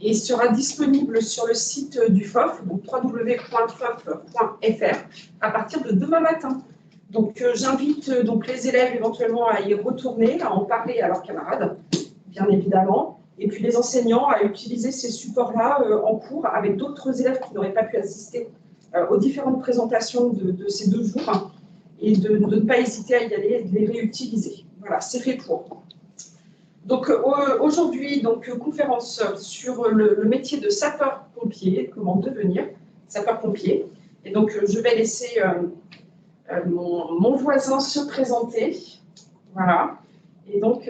et sera disponible sur le site du FOF, donc www.fof.fr, à partir de demain matin. Donc j'invite donc les élèves éventuellement à y retourner, à en parler à leurs camarades, bien évidemment, et puis les enseignants à utiliser ces supports-là en cours avec d'autres élèves qui n'auraient pas pu assister aux différentes présentations de ces 2 jours, hein, et de ne pas hésiter à y aller et de les réutiliser. Voilà, c'est fait pour. Donc aujourd'hui, conférence sur le métier de sapeur-pompier, comment devenir sapeur-pompier. Et donc je vais laisser mon voisin se présenter, voilà, et donc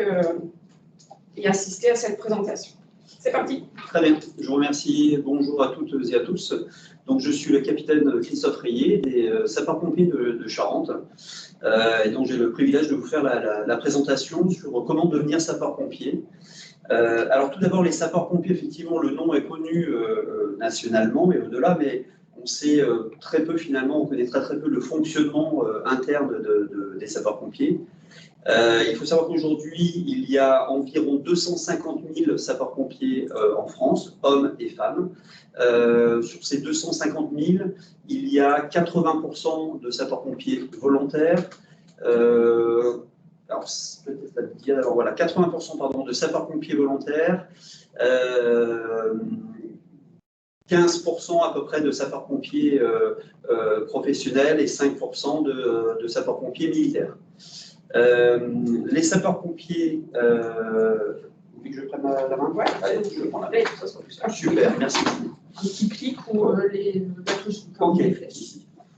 et assister à cette présentation. C'est parti. Très bien, je vous remercie. Bonjour à toutes et à tous. Donc, je suis le capitaine Christophe Rayet des sapeurs-pompiers de Charente. Et donc, j'ai le privilège de vous faire la présentation sur comment devenir sapeur-pompier. Alors, tout d'abord, les sapeurs-pompiers, effectivement, le nom est connu nationalement et au-delà, mais on sait très peu, finalement, on connaît très peu le fonctionnement interne des sapeurs-pompiers. Il faut savoir qu'aujourd'hui, il y a environ 250 000 sapeurs-pompiers en France, hommes et femmes. Sur ces 250 000, il y a 80% de sapeurs-pompiers volontaires. Alors, peut-être à dire, alors voilà, 80% pardon, de sapeurs-pompiers volontaires, 15% à peu près de sapeurs-pompiers professionnels et 5% de sapeurs-pompiers militaires. Les sapeurs-pompiers, vous voulez que je prenne la main? Ouais, allez, je prends la main. Ça sera plus simple. Super, merci. Un petit clic ou la touche. Ok,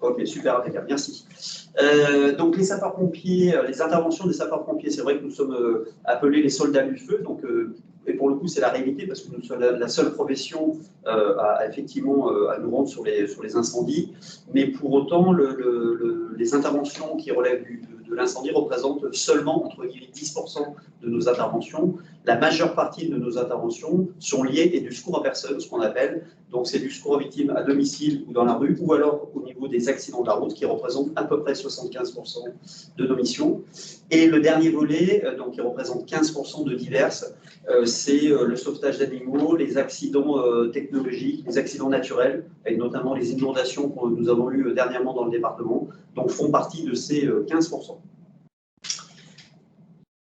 ok, super, impeccable, merci. Donc les sapeurs-pompiers, les interventions des sapeurs-pompiers, c'est vrai que nous sommes appelés les soldats du feu, donc, et pour le coup c'est la réalité parce que nous sommes la seule profession effectivement à nous rendre sur les incendies, mais pour autant les interventions qui relèvent de l'incendie représentent seulement entre 10% de nos interventions. La majeure partie de nos interventions sont liées et du secours à personne, ce qu'on appelle. Donc c'est du secours aux victimes à domicile ou dans la rue, ou alors au niveau des accidents de la route, qui représentent à peu près 75% de nos missions. Et le dernier volet, donc qui représente 15% de diverses, c'est le sauvetage d'animaux, les accidents technologiques, les accidents naturels, et notamment les inondations que nous avons eues dernièrement dans le département, donc font partie de ces 15%.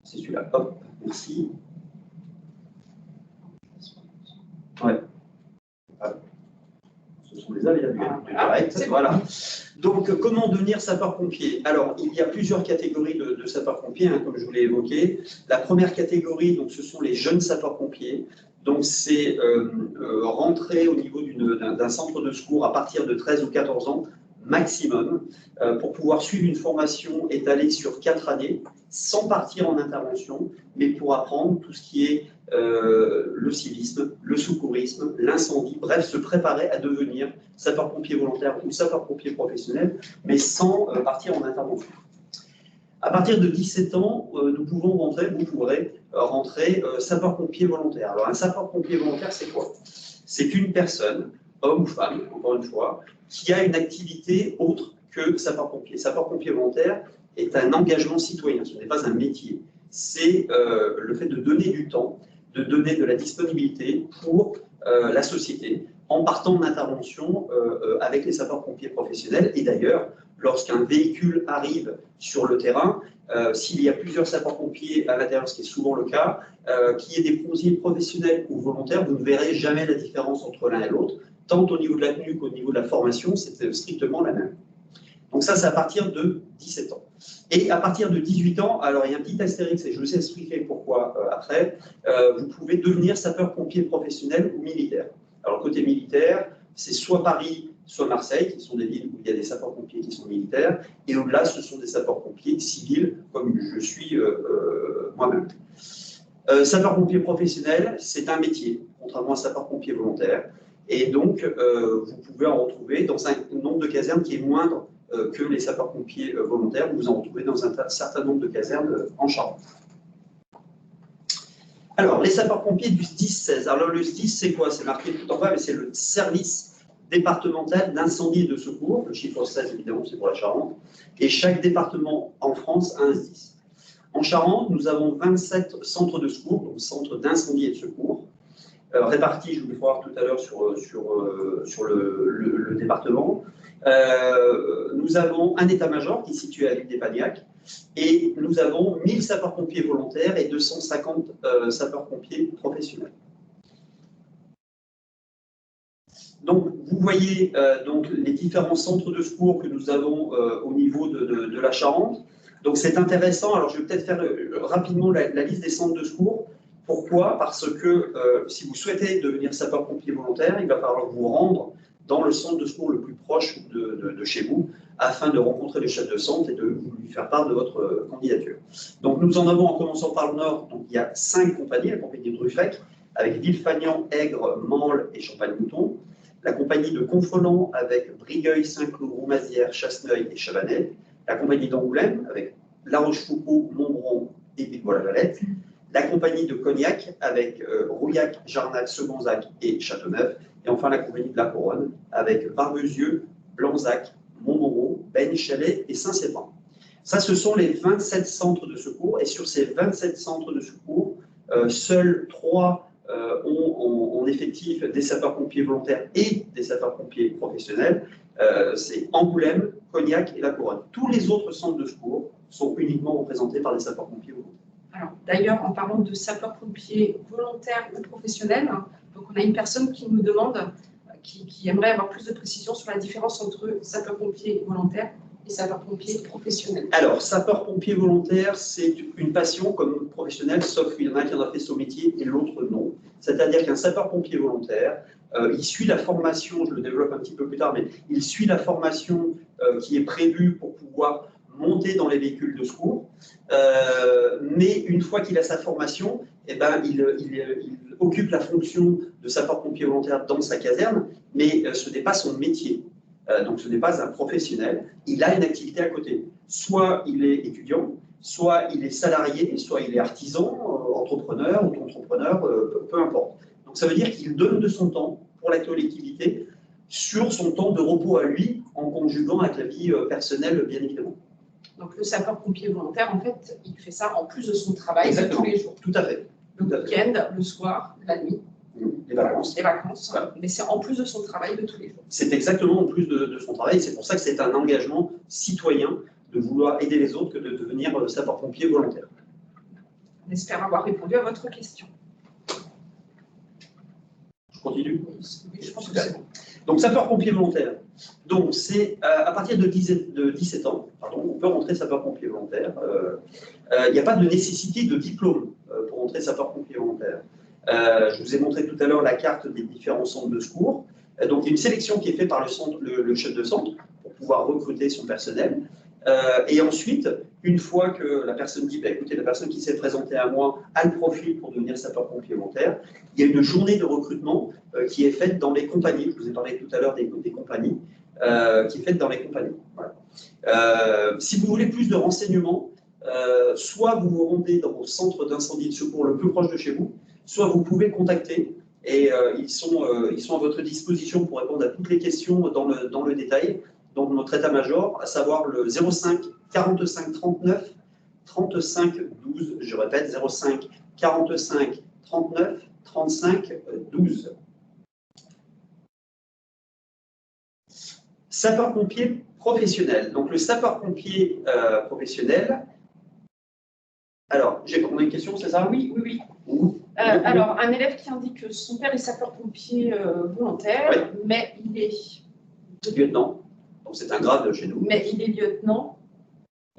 C'est celui-là, hop, merci. Ouais. Ce sont les aléas du direct. Voilà. Donc, comment devenir sapeur-pompier? Alors, il y a plusieurs catégories de sapeurs-pompiers, hein, comme je vous l'ai évoqué. La première catégorie, donc, ce sont les jeunes sapeurs-pompiers. Donc, c'est rentrer au niveau d'un centre de secours à partir de 13 ou 14 ans maximum, pour pouvoir suivre une formation étalée sur 4 années, sans partir en intervention, mais pour apprendre tout ce qui est le civisme, le secourisme, l'incendie, bref, se préparer à devenir sapeur-pompier volontaire ou sapeur-pompier professionnel, mais sans partir en intervention. À partir de 17 ans, nous pouvons rentrer, vous pourrez rentrer sapeur-pompier volontaire. Alors, un sapeur-pompier volontaire, c'est quoi? C'est une personne, homme ou femme, encore une fois, qui a une activité autre que sapeur-pompier. Sapeur-pompier volontaire est un engagement citoyen, ce n'est pas un métier. C'est le fait de donner du temps, de donner de la disponibilité pour la société, en partant d'intervention avec les sapeurs-pompiers professionnels. Et d'ailleurs, lorsqu'un véhicule arrive sur le terrain, s'il y a plusieurs sapeurs-pompiers à l'intérieur, ce qui est souvent le cas, qu'il y ait des pompiers professionnels ou volontaires, vous ne verrez jamais la différence entre l'un et l'autre, tant au niveau de la tenue qu'au niveau de la formation, c'est strictement la même. Donc ça, c'est à partir de 17 ans. Et à partir de 18 ans, alors il y a un petit astérix, et je vous expliquerai pourquoi après, vous pouvez devenir sapeur-pompier professionnel ou militaire. Alors côté militaire, c'est soit Paris, soit Marseille, qui sont des villes où il y a des sapeurs-pompiers qui sont militaires, et au-delà, ce sont des sapeurs-pompiers civils, comme je suis moi-même. Sapeur-pompier professionnel, c'est un métier, contrairement à sapeur-pompier volontaire, et donc vous pouvez en retrouver dans un nombre de casernes qui est moindre que les sapeurs-pompiers volontaires. Vous en retrouvez dans un certain nombre de casernes en Charente. Alors, les sapeurs-pompiers du SDIS-16. Alors, le SDIS, c'est quoi? C'est marqué tout en bas, mais c'est le service départemental d'incendie et de secours. Le chiffre 16, évidemment, c'est pour la Charente. Et chaque département en France a un SDIS. En Charente, nous avons 27 centres de secours, donc centres d'incendie et de secours. répartis, je vous le ferai voir tout à l'heure, sur le département. Nous avons un état-major qui est situé à l'île d'Épagnac et nous avons 1000 sapeurs-pompiers volontaires et 250 sapeurs-pompiers professionnels. Donc, vous voyez donc, les différents centres de secours que nous avons au niveau de la Charente. Donc, c'est intéressant. Alors, je vais peut-être faire rapidement la liste des centres de secours. Pourquoi? Parce que si vous souhaitez devenir sapeur-pompier volontaire, il va falloir vous rendre dans le centre de secours le plus proche de chez vous, afin de rencontrer le chef de centre et de lui faire part de votre candidature. Donc nous en avons, en commençant par le nord, donc il y a 5 compagnies, la compagnie de Ruffec, avec Villefagnan, Aigre, Mansle et Champagne-Mouton, la compagnie de Confolens avec Brigueuil, Saint-Cloud, Roumazières, Chasseneuil et Chabanais, la compagnie d'Angoulême avec La Rochefoucauld, Montbron et Picpoul-la-Valette, la compagnie de Cognac avec Rouillac, Jarnac, Segonzac et Châteauneuf, et enfin la compagnie de la Couronne avec Barbezieux, Blanzac, Montmoreau, Baignes-Chalais et Saint-Sépin. Ça, ce sont les 27 centres de secours, et sur ces 27 centres de secours, seuls 3 ont en effectif des sapeurs-pompiers volontaires et des sapeurs-pompiers professionnels. C'est Angoulême, Cognac et la Couronne. Tous les autres centres de secours sont uniquement représentés par des sapeurs-pompiers volontaires. Alors, d'ailleurs, en parlant de sapeurs-pompiers volontaires ou professionnels, donc on a une personne qui nous demande, qui aimerait avoir plus de précisions sur la différence entre sapeurs-pompiers volontaires et sapeurs-pompiers professionnels. Alors, sapeur-pompier volontaire, c'est une passion comme professionnel, sauf qu'il y en a qui en a fait son métier et l'autre non. C'est-à-dire qu'un sapeur-pompier volontaire, il suit la formation, je le développe un petit peu plus tard, mais il suit la formation qui est prévue pour pouvoir monter dans les véhicules de secours. Mais une fois qu'il a sa formation, eh ben, il occupe la fonction de sapeur-pompier volontaire dans sa caserne, mais ce n'est pas son métier. Donc ce n'est pas un professionnel, il a une activité à côté. Soit il est étudiant, soit il est salarié, soit il est artisan, entrepreneur, auto-entrepreneur, peu importe. Donc ça veut dire qu'il donne de son temps pour la collectivité sur son temps de repos à lui, en conjuguant avec la vie personnelle, bien évidemment. Donc le sapeur-pompier volontaire, en fait, il fait ça en plus de son travail de tous les jours. Tout à fait. Le week-end, le soir, la nuit. Les vacances. Les vacances, voilà. Mais c'est en plus de son travail de tous les jours. C'est exactement en plus de son travail. C'est pour ça que c'est un engagement citoyen de vouloir aider les autres que de devenir sapeur-pompier volontaire. On espère avoir répondu à votre question. Je continue? Oui, je pense que c'est bon. Donc, sapeur-pompier volontaire. Donc, c'est à partir de 17 ans, pardon, on peut rentrer sapeur-pompier volontaire. Il n'y a pas de nécessité de diplôme pour rentrer sapeur-pompier volontaire. Je vous ai montré tout à l'heure la carte des différents centres de secours. Donc, il y a une sélection qui est faite par le chef de centre pour pouvoir recruter son personnel. Et ensuite, une fois que la personne dit, bah, écoutez, la personne qui s'est présentée à moi a le profil pour devenir sapeur-pompier volontaire, il y a une journée de recrutement qui est faite dans les compagnies. Je vous ai parlé tout à l'heure des compagnies, qui est faite dans les compagnies. Voilà. Si vous voulez plus de renseignements, soit vous vous rendez dans vos centres d'incendie de secours le plus proche de chez vous, soit vous pouvez contacter et ils sont à votre disposition pour répondre à toutes les questions dans le détail. Donc notre état-major, à savoir le 05 45 39 35 12, je répète, 05 45 39 35 12. Sapeur-pompier professionnel. Donc le sapeur-pompier professionnel. Alors, on a une question, c'est ça? Oui, oui, oui. Alors, un élève qui indique que son père est sapeur-pompier volontaire, oui. Mais il est lieutenant. Donc c'est un grade chez nous. Mais il est lieutenant.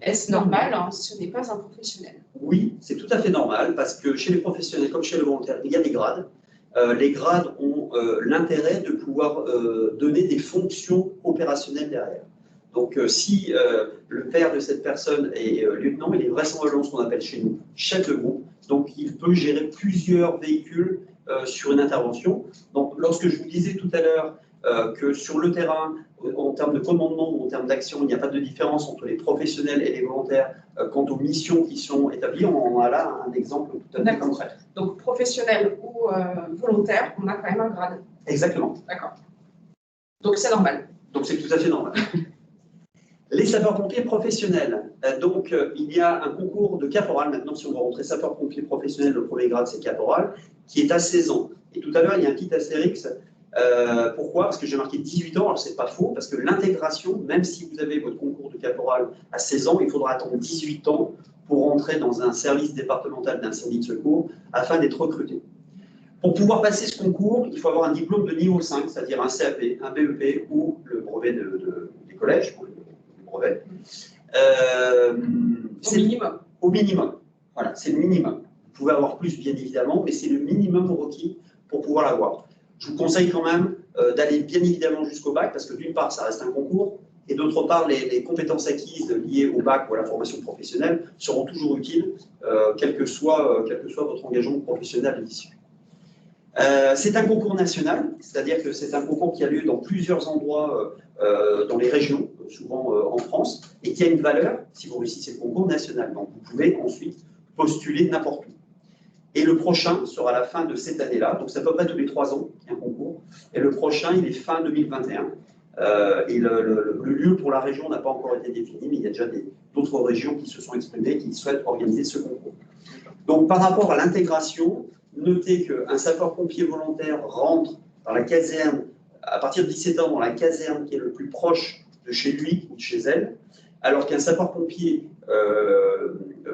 Est-ce normal, hein? Ce n'est pas un professionnel. Oui, c'est tout à fait normal parce que chez les professionnels comme chez les volontaires, il y a des grades. Les grades ont l'intérêt de pouvoir donner des fonctions opérationnelles derrière. Donc si le père de cette personne est lieutenant, il est vraisemblablement ce qu'on appelle chez nous chef de groupe. Donc il peut gérer plusieurs véhicules sur une intervention. Donc lorsque je vous disais tout à l'heure que sur le terrain, en termes de commandement ou en termes d'action, il n'y a pas de différence entre les professionnels et les volontaires quant aux missions qui sont établies. On a là un exemple tout à fait concret. Donc, professionnel ou volontaire, on a quand même un grade. Exactement. D'accord. Donc, c'est normal. Donc, c'est tout à fait normal. Les sapeurs-pompiers professionnels. Donc, il y a un concours de caporal. Maintenant, si on va rentrer sapeur-pompier professionnel, le premier grade, c'est caporal, qui est à 16 ans. Et tout à l'heure, il y a un petit astérix. Pourquoi? Parce que j'ai marqué 18 ans, alors c'est pas faux, parce que l'intégration, même si vous avez votre concours de caporal à 16 ans, il faudra attendre 18 ans pour entrer dans un service départemental d'incendie de secours afin d'être recruté. Pour pouvoir passer ce concours, il faut avoir un diplôme de niveau 5, c'est-à-dire un CAP, un BEP ou le brevet des collèges, le brevet. Au minimum. Au minimum. Voilà, c'est le minimum. Vous pouvez avoir plus, bien évidemment, mais c'est le minimum requis pour pouvoir l'avoir. Je vous conseille quand même d'aller bien évidemment jusqu'au bac, parce que d'une part, ça reste un concours, et d'autre part, les compétences acquises liées au bac ou à la formation professionnelle seront toujours utiles, quel que soit votre engagement professionnel à l'issue. C'est un concours national, c'est-à-dire que c'est un concours qui a lieu dans plusieurs endroits dans les régions, souvent en France, et qui a une valeur, si vous réussissez le concours, national. Donc vous pouvez ensuite postuler n'importe où. Et le prochain sera à la fin de cette année-là, donc c'est à peu près tous les 3 ans qu'il y a un concours. Et le prochain, il est fin 2021. Et le lieu pour la région n'a pas encore été défini, mais il y a déjà d'autres régions qui se sont exprimées, qui souhaitent organiser ce concours. Donc par rapport à l'intégration, notez qu'un sapeur-pompier volontaire rentre dans la caserne à partir de 17 ans dans la caserne qui est le plus proche de chez lui ou de chez elle, alors qu'un sapeur-pompier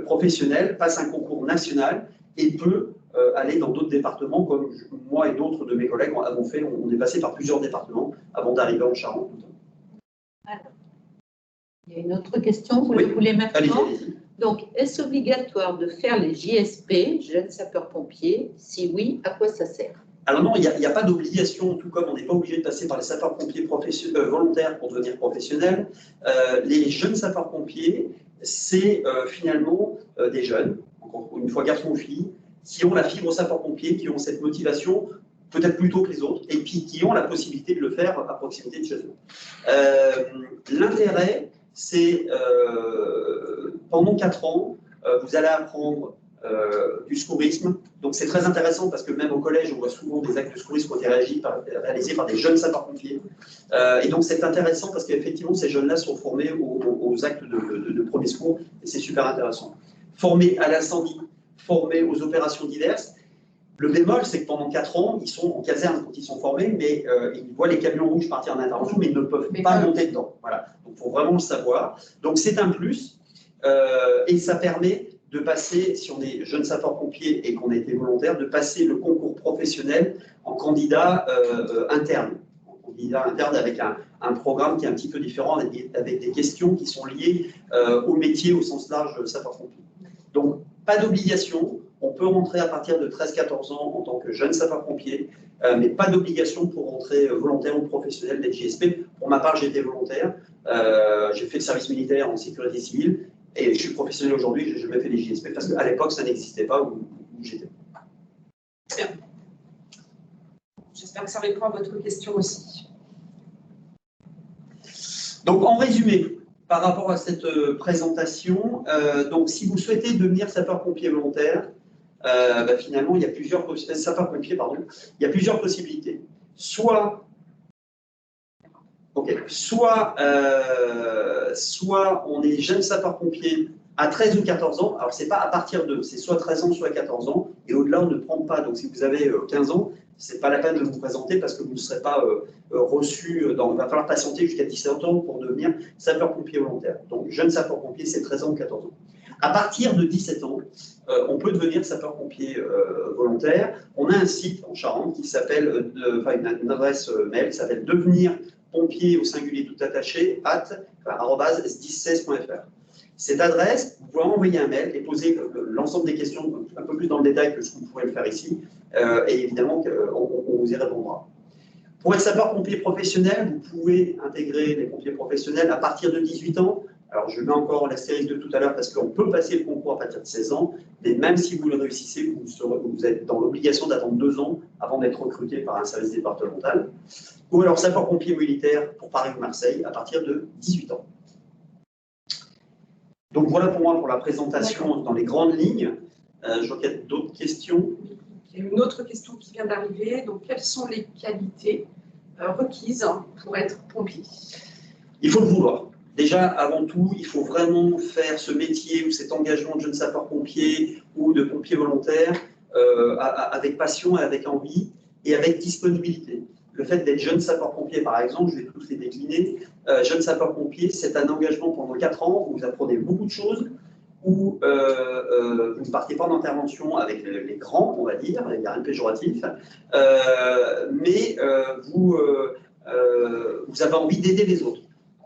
professionnel passe un concours national et peut aller dans d'autres départements, comme moi et d'autres de mes collègues avons fait. On est passé par plusieurs départements avant d'arriver en Charente. Alors, il y a une autre question, vous Oui. le voulez maintenant? Allez-y. Donc, est-ce obligatoire de faire les JSP, jeunes sapeurs-pompiers? Si oui, à quoi ça sert? Alors non, il n'y a pas d'obligation, tout comme on n'est pas obligé de passer par les sapeurs-pompiers volontaires pour devenir professionnels. Les jeunes sapeurs-pompiers, c'est finalement des jeunes, encore une fois garçons ou filles, qui ont la fibre sapeur-pompier, qui ont cette motivation, peut-être plus tôt que les autres, et puis qui ont la possibilité de le faire à proximité de chez eux. L'intérêt, c'est pendant 4 ans, vous allez apprendre du secourisme. Donc c'est très intéressant parce que même au collège, on voit souvent des actes de secourisme qui ont été réalisés par des jeunes sapeurs-pompiers. Et donc c'est intéressant parce qu'effectivement, ces jeunes-là sont formés aux actes de premier secours et c'est super intéressant. Formés à l'incendie, formés aux opérations diverses. Le bémol, c'est que pendant 4 ans, ils sont en caserne quand ils sont formés, mais ils voient les camions rouges partir en intervention, mais ils ne peuvent pas monter dedans. Voilà. Donc il faut vraiment le savoir. Donc c'est un plus et ça permet de passer, si on est jeune sapeur-pompier et qu'on a été volontaire, de passer le concours professionnel en candidat interne. En candidat interne avec un programme qui est un petit peu différent, avec des questions qui sont liées au métier au sens large de sapeur-pompier. Donc, pas d'obligation. On peut rentrer à partir de 13-14 ans en tant que jeune sapeur-pompier, mais pas d'obligation pour rentrer volontaire ou professionnel d'être JSP. Pour ma part, j'ai été volontaire. J'ai fait le service militaire en sécurité civile. Et je suis professionnel aujourd'hui, je n'ai jamais fait les JSP parce qu'à l'époque, ça n'existait pas où j'étais. Bien. J'espère que ça répond à votre question aussi. Donc, en résumé, par rapport à cette présentation, donc, si vous souhaitez devenir sapeur-pompier volontaire, finalement, il y a plusieurs sapeur-pompier, pardon, il y a plusieurs possibilités. Soit on est jeune sapeur-pompier à 13 ou 14 ans, alors c'est pas à partir de, c'est soit 13 ans, soit 14 ans, et au-delà, on ne prend pas. Donc si vous avez 15 ans, c'est pas la peine de vous présenter parce que vous ne serez pas reçu, il va falloir patienter jusqu'à 17 ans pour devenir sapeur-pompier volontaire. Donc jeune sapeur-pompier, c'est 13 ans ou 14 ans. À partir de 17 ans, on peut devenir sapeur-pompier volontaire. On a un site en Charente qui s'appelle, une adresse mail qui s'appelle devenir pompier au singulier tout attaché @sdis16.fr. Cette adresse, vous pouvez envoyer un mail et poser l'ensemble des questions un peu plus dans le détail que ce que vous pourrez le faire ici, et évidemment on vous y répondra. Pour être sapeur-pompier professionnel, vous pouvez intégrer les pompiers professionnels à partir de 18 ans. Alors je mets encore l'astérisque de tout à l'heure parce qu'on peut passer le concours à partir de 16 ans, mais même si vous le réussissez, vous êtes dans l'obligation d'attendre 2 ans avant d'être recruté par un service départemental. Ou alors sapeur-pompier militaire pour Paris ou Marseille à partir de 18 ans. Donc voilà pour moi pour la présentation dans les grandes lignes. Je vois qu'il y a d'autres questions. Il y a une autre question qui vient d'arriver. Donc, quelles sont les qualités requises pour être pompier? Il faut le vouloir. Déjà, avant tout, il faut vraiment faire ce métier ou cet engagement de jeune sapeur-pompier ou de pompier volontaire avec passion et avec envie. et avec disponibilité. Le fait d'être jeune sapeur-pompier, par exemple, je vais tous les décliner. Jeune sapeur-pompier, c'est un engagement pendant 4 ans où vous apprenez beaucoup de choses, où vous ne partez pas en intervention avec les grands, on va dire, il n'y a rien de péjoratif, mais vous avez envie d'aider les autres.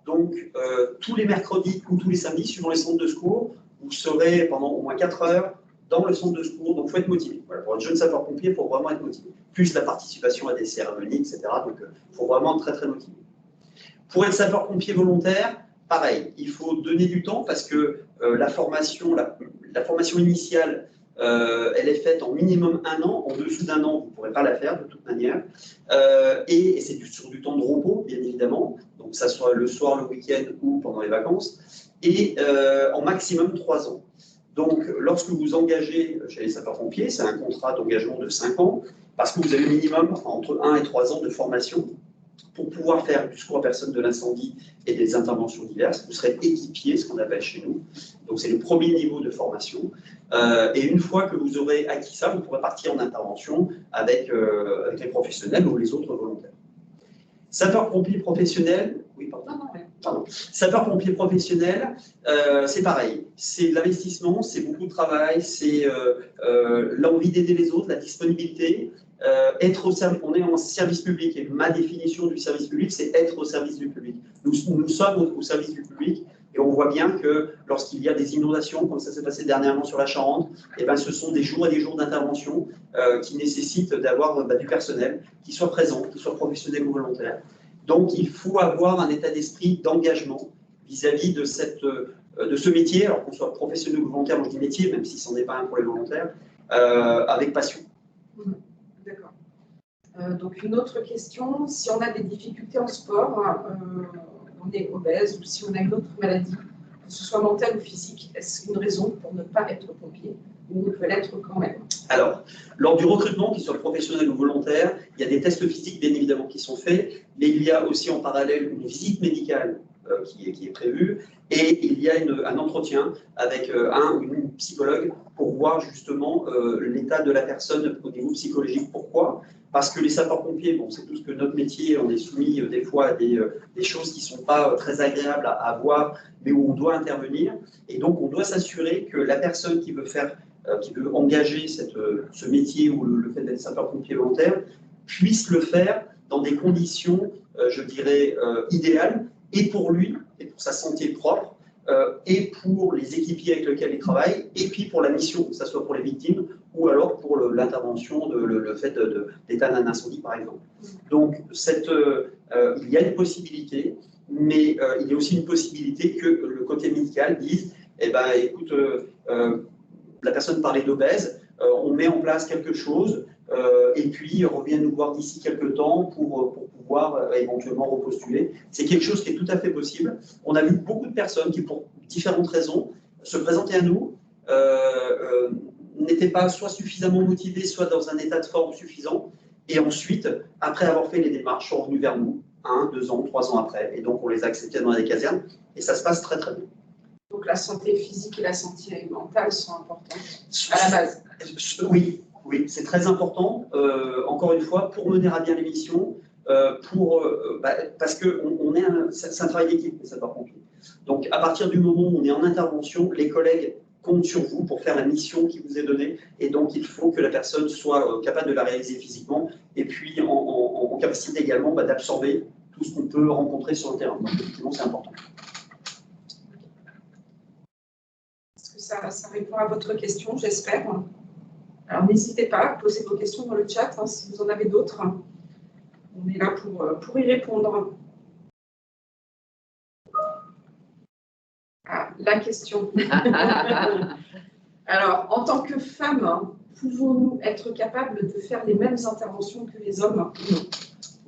Donc, tous les mercredis ou tous les samedis, suivant les centres de secours, vous serez pendant au moins 4 heures dans le centre de secours, donc il faut être motivé. Voilà, pour être jeune sapeur-pompier, il faut vraiment être motivé. Plus la participation à des cérémonies, etc. Donc il faut vraiment être très très motivé. Pour être sapeur-pompier volontaire, pareil, il faut donner du temps parce que la formation initiale, elle est faite en minimum 1 an. En dessous d'1 an, vous ne pourrez pas la faire de toute manière. Et c'est sur du temps de repos, bien évidemment. Donc que ça soit le soir, le week-end ou pendant les vacances. Et en maximum 3 ans. Donc, lorsque vous engagez chez les sapeurs-pompiers, c'est un contrat d'engagement de 5 ans, parce que vous avez minimum entre 1 et 3 ans de formation pour pouvoir faire du secours à personne de l'incendie et des interventions diverses. Vous serez équipier, ce qu'on appelle chez nous. Donc, c'est le premier niveau de formation. Et une fois que vous aurez acquis ça, vous pourrez partir en intervention avec les professionnels ou les autres volontaires. Sapeur-pompier professionnel, oui, pardon. Pardon. Sapeur-pompier professionnel, c'est pareil. C'est de l'investissement, c'est beaucoup de travail, c'est l'envie d'aider les autres, la disponibilité, être au service. On est en service public et ma définition du service public, c'est être au service du public. Nous sommes au service du public et on voit bien que lorsqu'il y a des inondations, comme ça s'est passé dernièrement sur la Charente, eh ben, ce sont des jours et des jours d'intervention qui nécessitent d'avoir du personnel qui soit présent, qui soit professionnel ou volontaire. Donc, il faut avoir un état d'esprit d'engagement vis-à-vis de ce métier, alors qu'on soit professionnel ou volontaire, moi je dis métier, même si ce n'en est pas un pour les volontaires, avec passion. D'accord. Donc, une autre question, si on a des difficultés en sport, on est obèse ou si on a une autre maladie, que ce soit mentale ou physique, est-ce une raison pour ne pas être pompier ou on peut l'être quand même? Alors, lors du recrutement, qu'il soit professionnel ou volontaire, il y a des tests physiques, bien évidemment, qui sont faits, mais il y a aussi en parallèle une visite médicale qui est prévue, et il y a un entretien avec un ou une psychologue pour voir justement l'état de la personne au niveau psychologique. Pourquoi? Parce que les sapeurs-pompiers, bon, c'est tout ce que notre métier, on est soumis des fois à des choses qui ne sont pas très agréables à voir, mais où on doit intervenir, et donc on doit s'assurer que la personne qui veut engager ce métier ou le fait d'être sapeur-pompier volontaire puisse le faire dans des conditions, je dirais, idéales, et pour lui, et pour sa santé propre, et pour les équipiers avec lesquels il travaille, et puis pour la mission, que ce soit pour les victimes, ou alors pour l'intervention, le fait d'état d'un incendie, par exemple. Donc, il y a une possibilité, mais il y a aussi une possibilité que le côté médical dise, eh ben, écoute, la personne parlait d'obèse, on met en place quelque chose, et puis revient nous voir d'ici quelques temps pour pouvoir éventuellement repostuler. C'est quelque chose qui est tout à fait possible. On a vu beaucoup de personnes qui, pour différentes raisons, se présentaient à nous, n'étaient pas soit suffisamment motivées, soit dans un état de forme suffisant, et ensuite, après avoir fait les démarches, sont revenus vers nous, 1, 2 ans, 3 ans après, et donc on les a acceptés dans les casernes, et ça se passe très très bien. Donc la santé physique et la santé mentale sont importantes à la base. Oui, oui, c'est très important, encore une fois, pour mener à bien l'émission, parce que c'est un travail d'équipe, ça par contre. Donc à partir du moment où on est en intervention, les collègues comptent sur vous pour faire la mission qui vous est donnée, et donc il faut que la personne soit capable de la réaliser physiquement, et puis en capacité également d'absorber tout ce qu'on peut rencontrer sur le terrain. Donc effectivement, c'est important. Est-ce que ça répond à votre question, j'espère? Alors n'hésitez pas à poser vos questions dans le chat, si vous en avez d'autres. On est là pour y répondre. Ah, la question. Alors, en tant que femme, pouvons-nous être capables de faire les mêmes interventions que les hommes?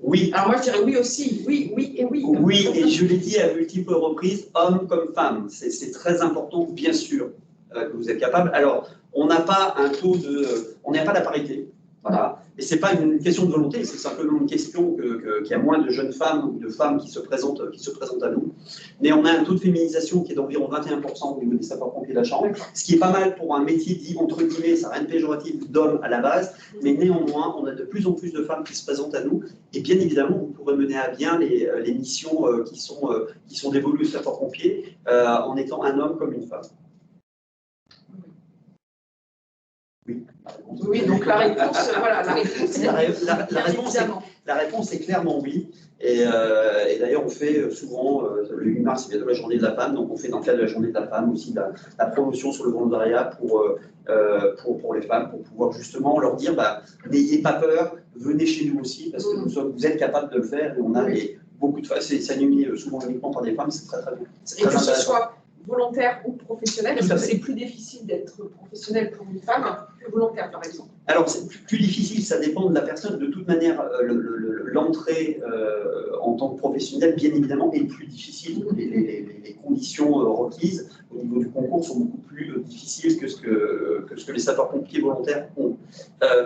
Oui. Alors moi, je dirais oui aussi. Oui, oui et oui. Oui, et je l'ai dit à multiples reprises, hommes comme femmes. C'est très important, bien sûr, que vous êtes capable. Alors, on n'a pas un taux on n'a pas la parité. Voilà. Et ce n'est pas une question de volonté, c'est simplement une question qu'il y a moins de jeunes femmes ou de femmes qui se présentent à nous. Mais on a un taux de féminisation qui est d'environ 21% au niveau des sapeurs-pompiers de la Chambre, ce qui est pas mal pour un métier dit, entre guillemets, ça n'a rien de péjoratif, d'homme à la base, mais néanmoins, on a de plus en plus de femmes qui se présentent à nous, et bien évidemment, vous pourrez mener à bien les missions qui sont dévolues aux sapeurs-pompiers en étant un homme comme une femme. Oui, donc la réponse, voilà, la réponse est clairement oui. Et d'ailleurs, on fait souvent, le 8 mars, c'est bientôt la journée de la femme, donc on fait dans le cadre de la journée de la femme aussi la promotion sur le volontariat pour les femmes, pour pouvoir justement leur dire, n'ayez pas peur, venez chez nous aussi, parce que vous êtes capables de le faire, et on a beaucoup de femmes, c'est animé souvent uniquement par des femmes, c'est très très bien. Et que ce soit volontaire ou professionnel, est-ce que c'est plus difficile d'être professionnel pour une femme que volontaire, par exemple? Alors, c'est plus difficile, ça dépend de la personne. De toute manière, l'entrée en tant que professionnel, bien évidemment, est plus difficile. Les conditions requises au niveau du concours sont beaucoup plus difficiles que ce que les sapeurs-pompiers volontaires ont.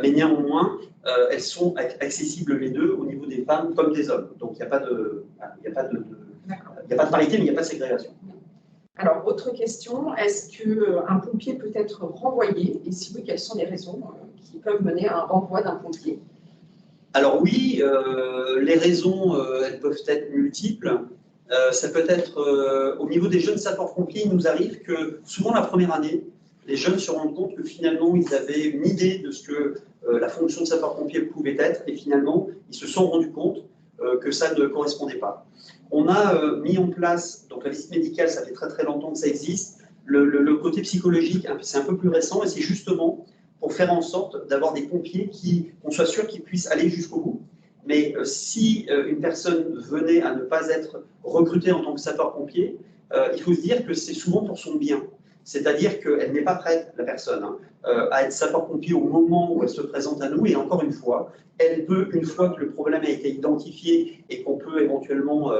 Mais néanmoins, elles sont accessibles les deux au niveau des femmes comme des hommes. Donc, il n'y a pas de parité, mais il n'y a pas de ségrégation. Alors, autre question, est-ce qu'un pompier peut être renvoyé? Et si oui, quelles sont les raisons qui peuvent mener à un renvoi d'un pompier? Alors oui, les raisons, elles peuvent être multiples. Ça peut être, au niveau des jeunes sapeurs-pompiers, il nous arrive que souvent la première année, les jeunes se rendent compte que finalement, ils avaient une idée de ce que la fonction de sapeur-pompier pouvait être, et finalement, ils se sont rendus compte que ça ne correspondait pas. On a mis en place, donc la visite médicale, ça fait très très longtemps que ça existe. Le côté psychologique, c'est un peu plus récent, et c'est justement pour faire en sorte d'avoir des pompiers qu'on soit sûr qu'ils puissent aller jusqu'au bout. Mais si une personne venait à ne pas être recrutée en tant que sapeur-pompier, il faut se dire que c'est souvent pour son bien. C'est-à-dire qu'elle n'est pas prête, la personne, à être sapeur-pompier au moment où elle se présente à nous. Et encore une fois, elle peut, une fois que le problème a été identifié et qu'on peut éventuellement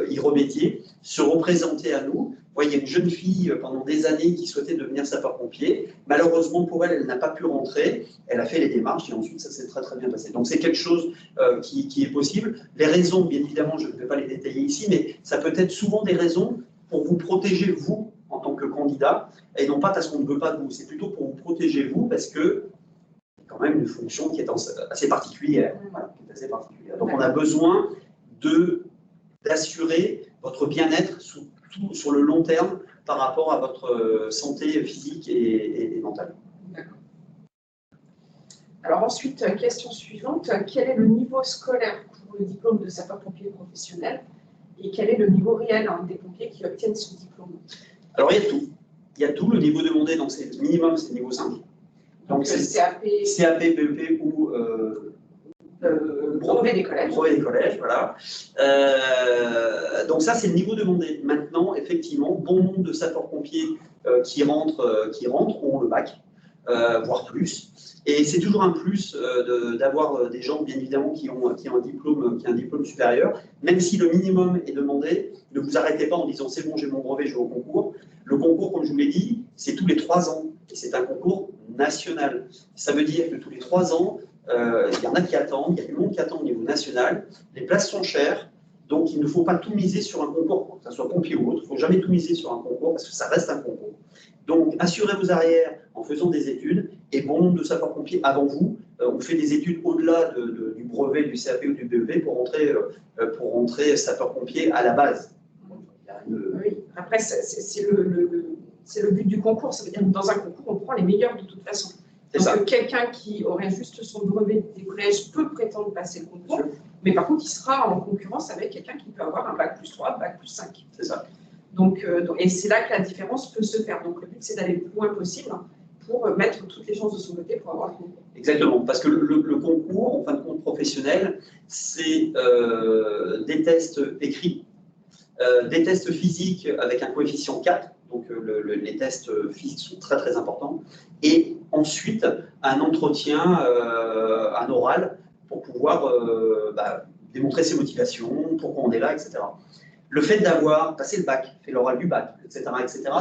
y remédier, se représenter à nous. Vous voyez, il y a une jeune fille pendant des années qui souhaitait devenir sapeur-pompier. Malheureusement pour elle, elle n'a pas pu rentrer. Elle a fait les démarches et ensuite ça s'est très très bien passé. Donc c'est quelque chose qui est possible. Les raisons, bien évidemment, je ne vais pas les détailler ici, mais ça peut être souvent des raisons pour vous protéger, vous, en tant que candidat, et non pas parce qu'on ne veut pas de vous. C'est plutôt pour vous protéger, vous, parce que c'est quand même une fonction qui est assez particulière. Voilà, qui est assez particulière. Donc on a besoin d'assurer votre bien-être sur le long terme par rapport à votre santé physique et mentale. D'accord. Alors ensuite, question suivante, quel est le niveau scolaire pour le diplôme de sapeur-pompier professionnel et quel est le niveau réel des pompiers qui obtiennent ce diplôme? Alors il y a tout. Il y a tout. Le niveau demandé, donc c'est le minimum, c'est le niveau 5. Donc c'est CAP, BEP ou brevet des collèges. Brevet des collèges, voilà. Donc ça, c'est le niveau demandé. Maintenant, effectivement, bon nombre de sapeurs-pompiers qui rentrent ont le bac, voire plus. Et c'est toujours un plus d'avoir des gens, bien évidemment, qui ont un diplôme supérieur. Même si le minimum est demandé, ne vous arrêtez pas en disant c'est bon, j'ai mon brevet, je vais au concours. Le concours, comme je vous l'ai dit, c'est tous les 3 ans. Et c'est un concours national. Ça veut dire que tous les 3 ans, il y en a qui attendent, il y a du monde qui attend au niveau national. Les places sont chères, donc il ne faut pas tout miser sur un concours, que ce soit pompier ou autre. Il ne faut jamais tout miser sur un concours parce que ça reste un concours. Donc, assurez vos arrières en faisant des études. Et bon nombre de sapeurs-pompiers avant vous ont fait des études au-delà du brevet, du CAP ou du BEP pour rentrer sapeur-pompier à la base. Oui, après, c'est le but du concours. Ça veut dire que dans un concours, on prend les meilleurs de toute façon. Donc, quelqu'un qui aurait juste son brevet des collèges peut prétendre passer le concours, mais par contre, il sera en concurrence avec quelqu'un qui peut avoir un bac plus 3, bac plus 5. C'est ça. Donc, et c'est là que la différence peut se faire. Donc, le but, c'est d'aller le plus loin possible pour mettre toutes les chances de son côté pour avoir le concours. Exactement, parce que le concours, en fin de compte professionnel, c'est des tests écrits, des tests physiques avec un coefficient 4, donc les tests physiques sont très très importants, et ensuite un entretien, un oral, pour pouvoir démontrer ses motivations, pourquoi on est là, etc. Le fait d'avoir passé le bac, fait l'oral du bac, etc.,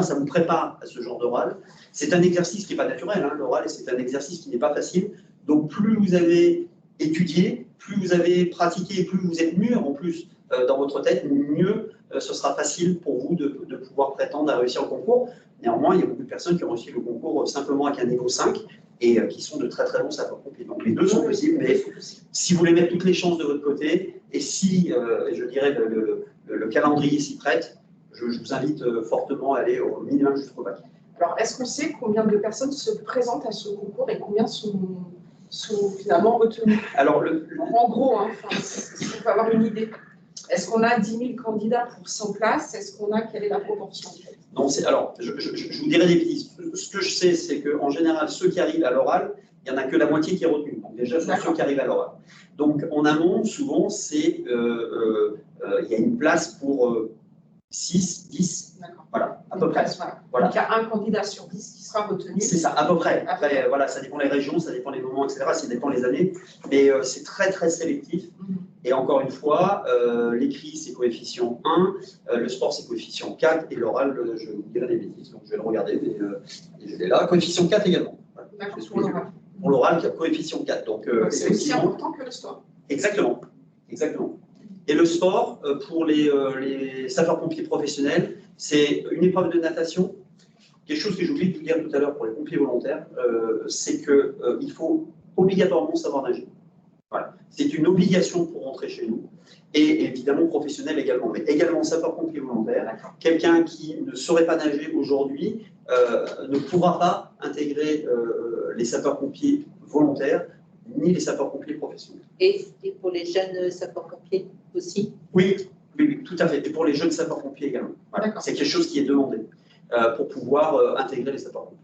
ça vous prépare à ce genre d'oral. C'est un exercice qui n'est pas naturel, l'oral, c'est un exercice qui n'est pas facile. Donc plus vous avez étudié, plus vous avez pratiqué, plus vous êtes mûr en plus dans votre tête, mieux ce sera facile pour vous de pouvoir prétendre à réussir le concours. Néanmoins, il y a beaucoup de personnes qui ont réussi le concours simplement avec un niveau 5 et qui sont de très très bons sapeurs-pompiers. Donc les deux sont possibles, mais si vous voulez mettre toutes les chances de votre côté et si, je dirais, le calendrier s'y prête, je vous invite fortement à aller au minimum jusqu'au bac. Alors, est-ce qu'on sait combien de personnes se présentent à ce concours et combien sont finalement retenues? Alors, en gros, hein, si on peut avoir une idée. Est-ce qu'on a 10 000 candidats pour 100 places? Est-ce qu'on a, quelle est la proportion en fait? Non, alors, je vous dirais des bêtises. Ce que je sais, c'est qu'en général, ceux qui arrivent à l'oral, il n'y en a que la moitié qui est retenue. Donc déjà, ce sont ceux qui arrivent à l'oral. Donc en amont, souvent, il y a une place pour 6, 10, voilà, à peu près. Voilà. Donc il y a un candidat sur 10 qui sera retenu. C'est ça, à peu près. Après, voilà, ça dépend des régions, ça dépend des moments, etc. Ça dépend des années. Mais c'est très, très sélectif. Et encore une fois, l'écrit, c'est coefficient 1, le sport, c'est coefficient 4, et l'oral, je vous dirai des bêtises, donc je vais le regarder, mais je l'ai là. Coefficient 4 également. D'accord, pour l'oral. Pour l'oral, coefficient 4. Donc, c'est aussi important que le sport. Exactement. Exactement. Et le sport, pour les sapeurs-pompiers professionnels, c'est une épreuve de natation. Quelque chose que j'ai oublié de vous dire tout à l'heure pour les pompiers volontaires, c'est qu'il faut obligatoirement savoir nager. Voilà. C'est une obligation pour rentrer chez nous, et évidemment professionnel également, mais également sapeur-pompier volontaire. Quelqu'un qui ne saurait pas nager aujourd'hui ne pourra pas intégrer les sapeurs-pompiers volontaires ni les sapeurs-pompiers professionnels. Et pour les jeunes sapeurs-pompiers aussi? Oui, tout à fait. Et pour les jeunes sapeurs-pompiers également. Voilà. C'est quelque chose qui est demandé pour pouvoir intégrer les sapeurs-pompiers.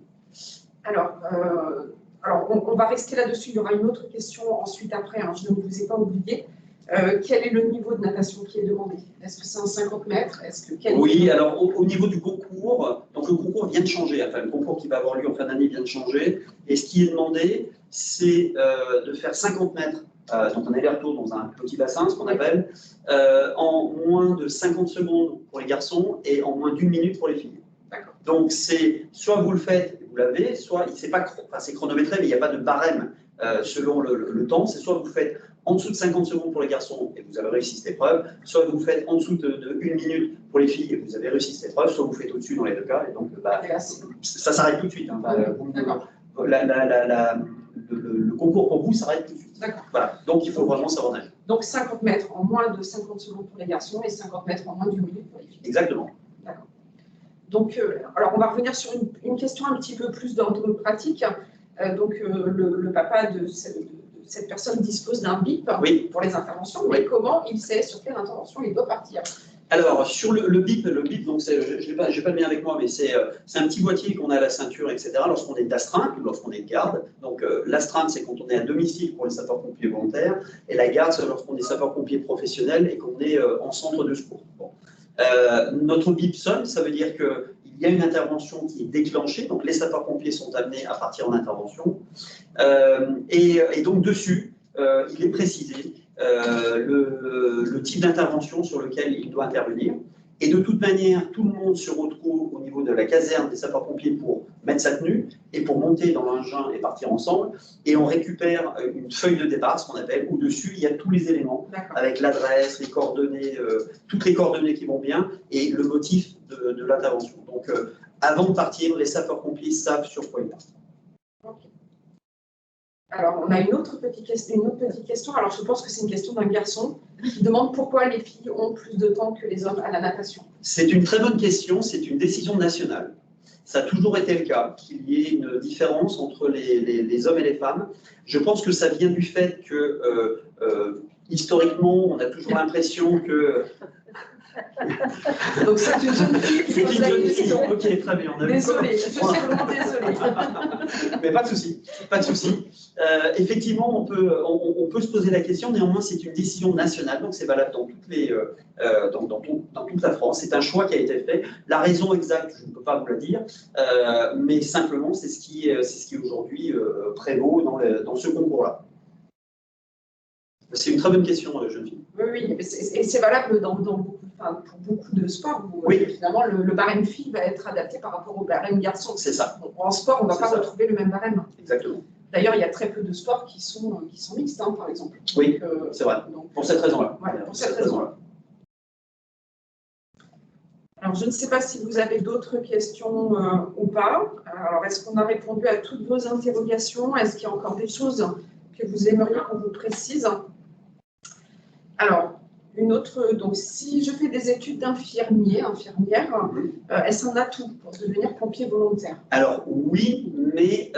Alors, on va rester là-dessus. Il y aura une autre question ensuite après. Hein, je ne vous ai pas oublié. Quel est le niveau de natation qui est demandé? Est-ce que c'est un 50 mètres? Oui, alors au niveau du concours, donc le concours vient de changer. Enfin, le concours qui va avoir lieu en fin d'année vient de changer. Et ce qui est demandé, c'est de faire 50 mètres, donc un aller-retour dans un petit bassin, ce qu'on appelle, en moins de 50 secondes pour les garçons et en moins d'1 minute pour les filles. Donc, c'est soit vous le faites et vous l'avez, soit c'est chronométré, mais il n'y a pas de barème selon le temps. C'est soit vous faites en dessous de 50 secondes pour les garçons et vous avez réussi cette épreuve, soit vous faites en dessous de 1 minute pour les filles et vous avez réussi cette épreuve, soit vous faites au-dessus dans les deux cas. Et donc, ça s'arrête tout de suite. Hein, le concours pour vous s'arrête tout de suite. Voilà. Donc, il faut vraiment savoir nager. Donc, 50 mètres en moins de 50 secondes pour les garçons et 50 mètres en moins d'1 minute pour les filles. Exactement. D'accord. Donc, alors on va revenir sur une question un petit peu plus d'ordre pratique. Donc, le papa de cette personne dispose d'un BIP pour les interventions, mais comment il sait sur quelle intervention il doit partir? Alors, sur le BIP, donc je n'ai pas le mien avec moi, mais c'est un petit boîtier qu'on a à la ceinture, etc., lorsqu'on est d'astreinte ou lorsqu'on est de garde. Donc, l'astreinte, c'est quand on est à domicile pour les sapeurs-pompiers volontaires, et la garde, c'est lorsqu'on est sapeurs-pompiers professionnels et qu'on est en centre de secours. Bon. Notre BIP sonne, ça veut dire qu'il y a une intervention qui est déclenchée, donc les sapeurs-pompiers sont amenés à partir en intervention, et donc dessus, il est précisé le type d'intervention sur lequel il doit intervenir. Et de toute manière, tout le monde se retrouve au niveau de la caserne des sapeurs-pompiers pour mettre sa tenue et pour monter dans l'engin et partir ensemble. Et on récupère une feuille de départ, ce qu'on appelle, où dessus, il y a tous les éléments, avec l'adresse, les coordonnées, toutes les coordonnées qui vont bien, et le motif de l'intervention. Donc, avant de partir, les sapeurs-pompiers savent sur quoi ils partent. Okay. Alors, on a une autre petite question. Alors, je pense que c'est une question d'un garçon qui demande pourquoi les filles ont plus de temps que les hommes à la natation. C'est une très bonne question. C'est une décision nationale. Ça a toujours été le cas, qu'il y ait une différence entre les hommes et les femmes. Je pense que ça vient du fait que, historiquement, on a toujours l'impression que... Donc c'est une jeune fille qui pose la question. Ok, très bien. Désolée, je suis vraiment désolée. Mais pas de souci, pas de souci. Effectivement, on peut se poser la question. Néanmoins, c'est une décision nationale, donc c'est valable dans toute la France. C'est un choix qui a été fait. La raison exacte, je ne peux pas vous la dire, mais simplement, c'est ce qui aujourd'hui prévaut dans ce concours-là. C'est une très bonne question, jeune fille. Oui, et c'est valable pour beaucoup de sports où finalement le barème fille va être adapté par rapport au barème garçon. C'est ça. En sport, on ne va pas retrouver le même barème. Exactement. D'ailleurs, il y a très peu de sports qui sont mixtes, hein, par exemple. Oui, donc, c'est vrai. Pour cette raison-là. Voilà, pour cette raison-là. Alors, je ne sais pas si vous avez d'autres questions ou pas. Alors, est-ce qu'on a répondu à toutes vos interrogations? Est-ce qu'il y a encore des choses que vous aimeriez qu'on vous précise? Alors, une autre, donc si je fais des études d'infirmière, est-ce un atout pour devenir pompier volontaire? Alors oui, mais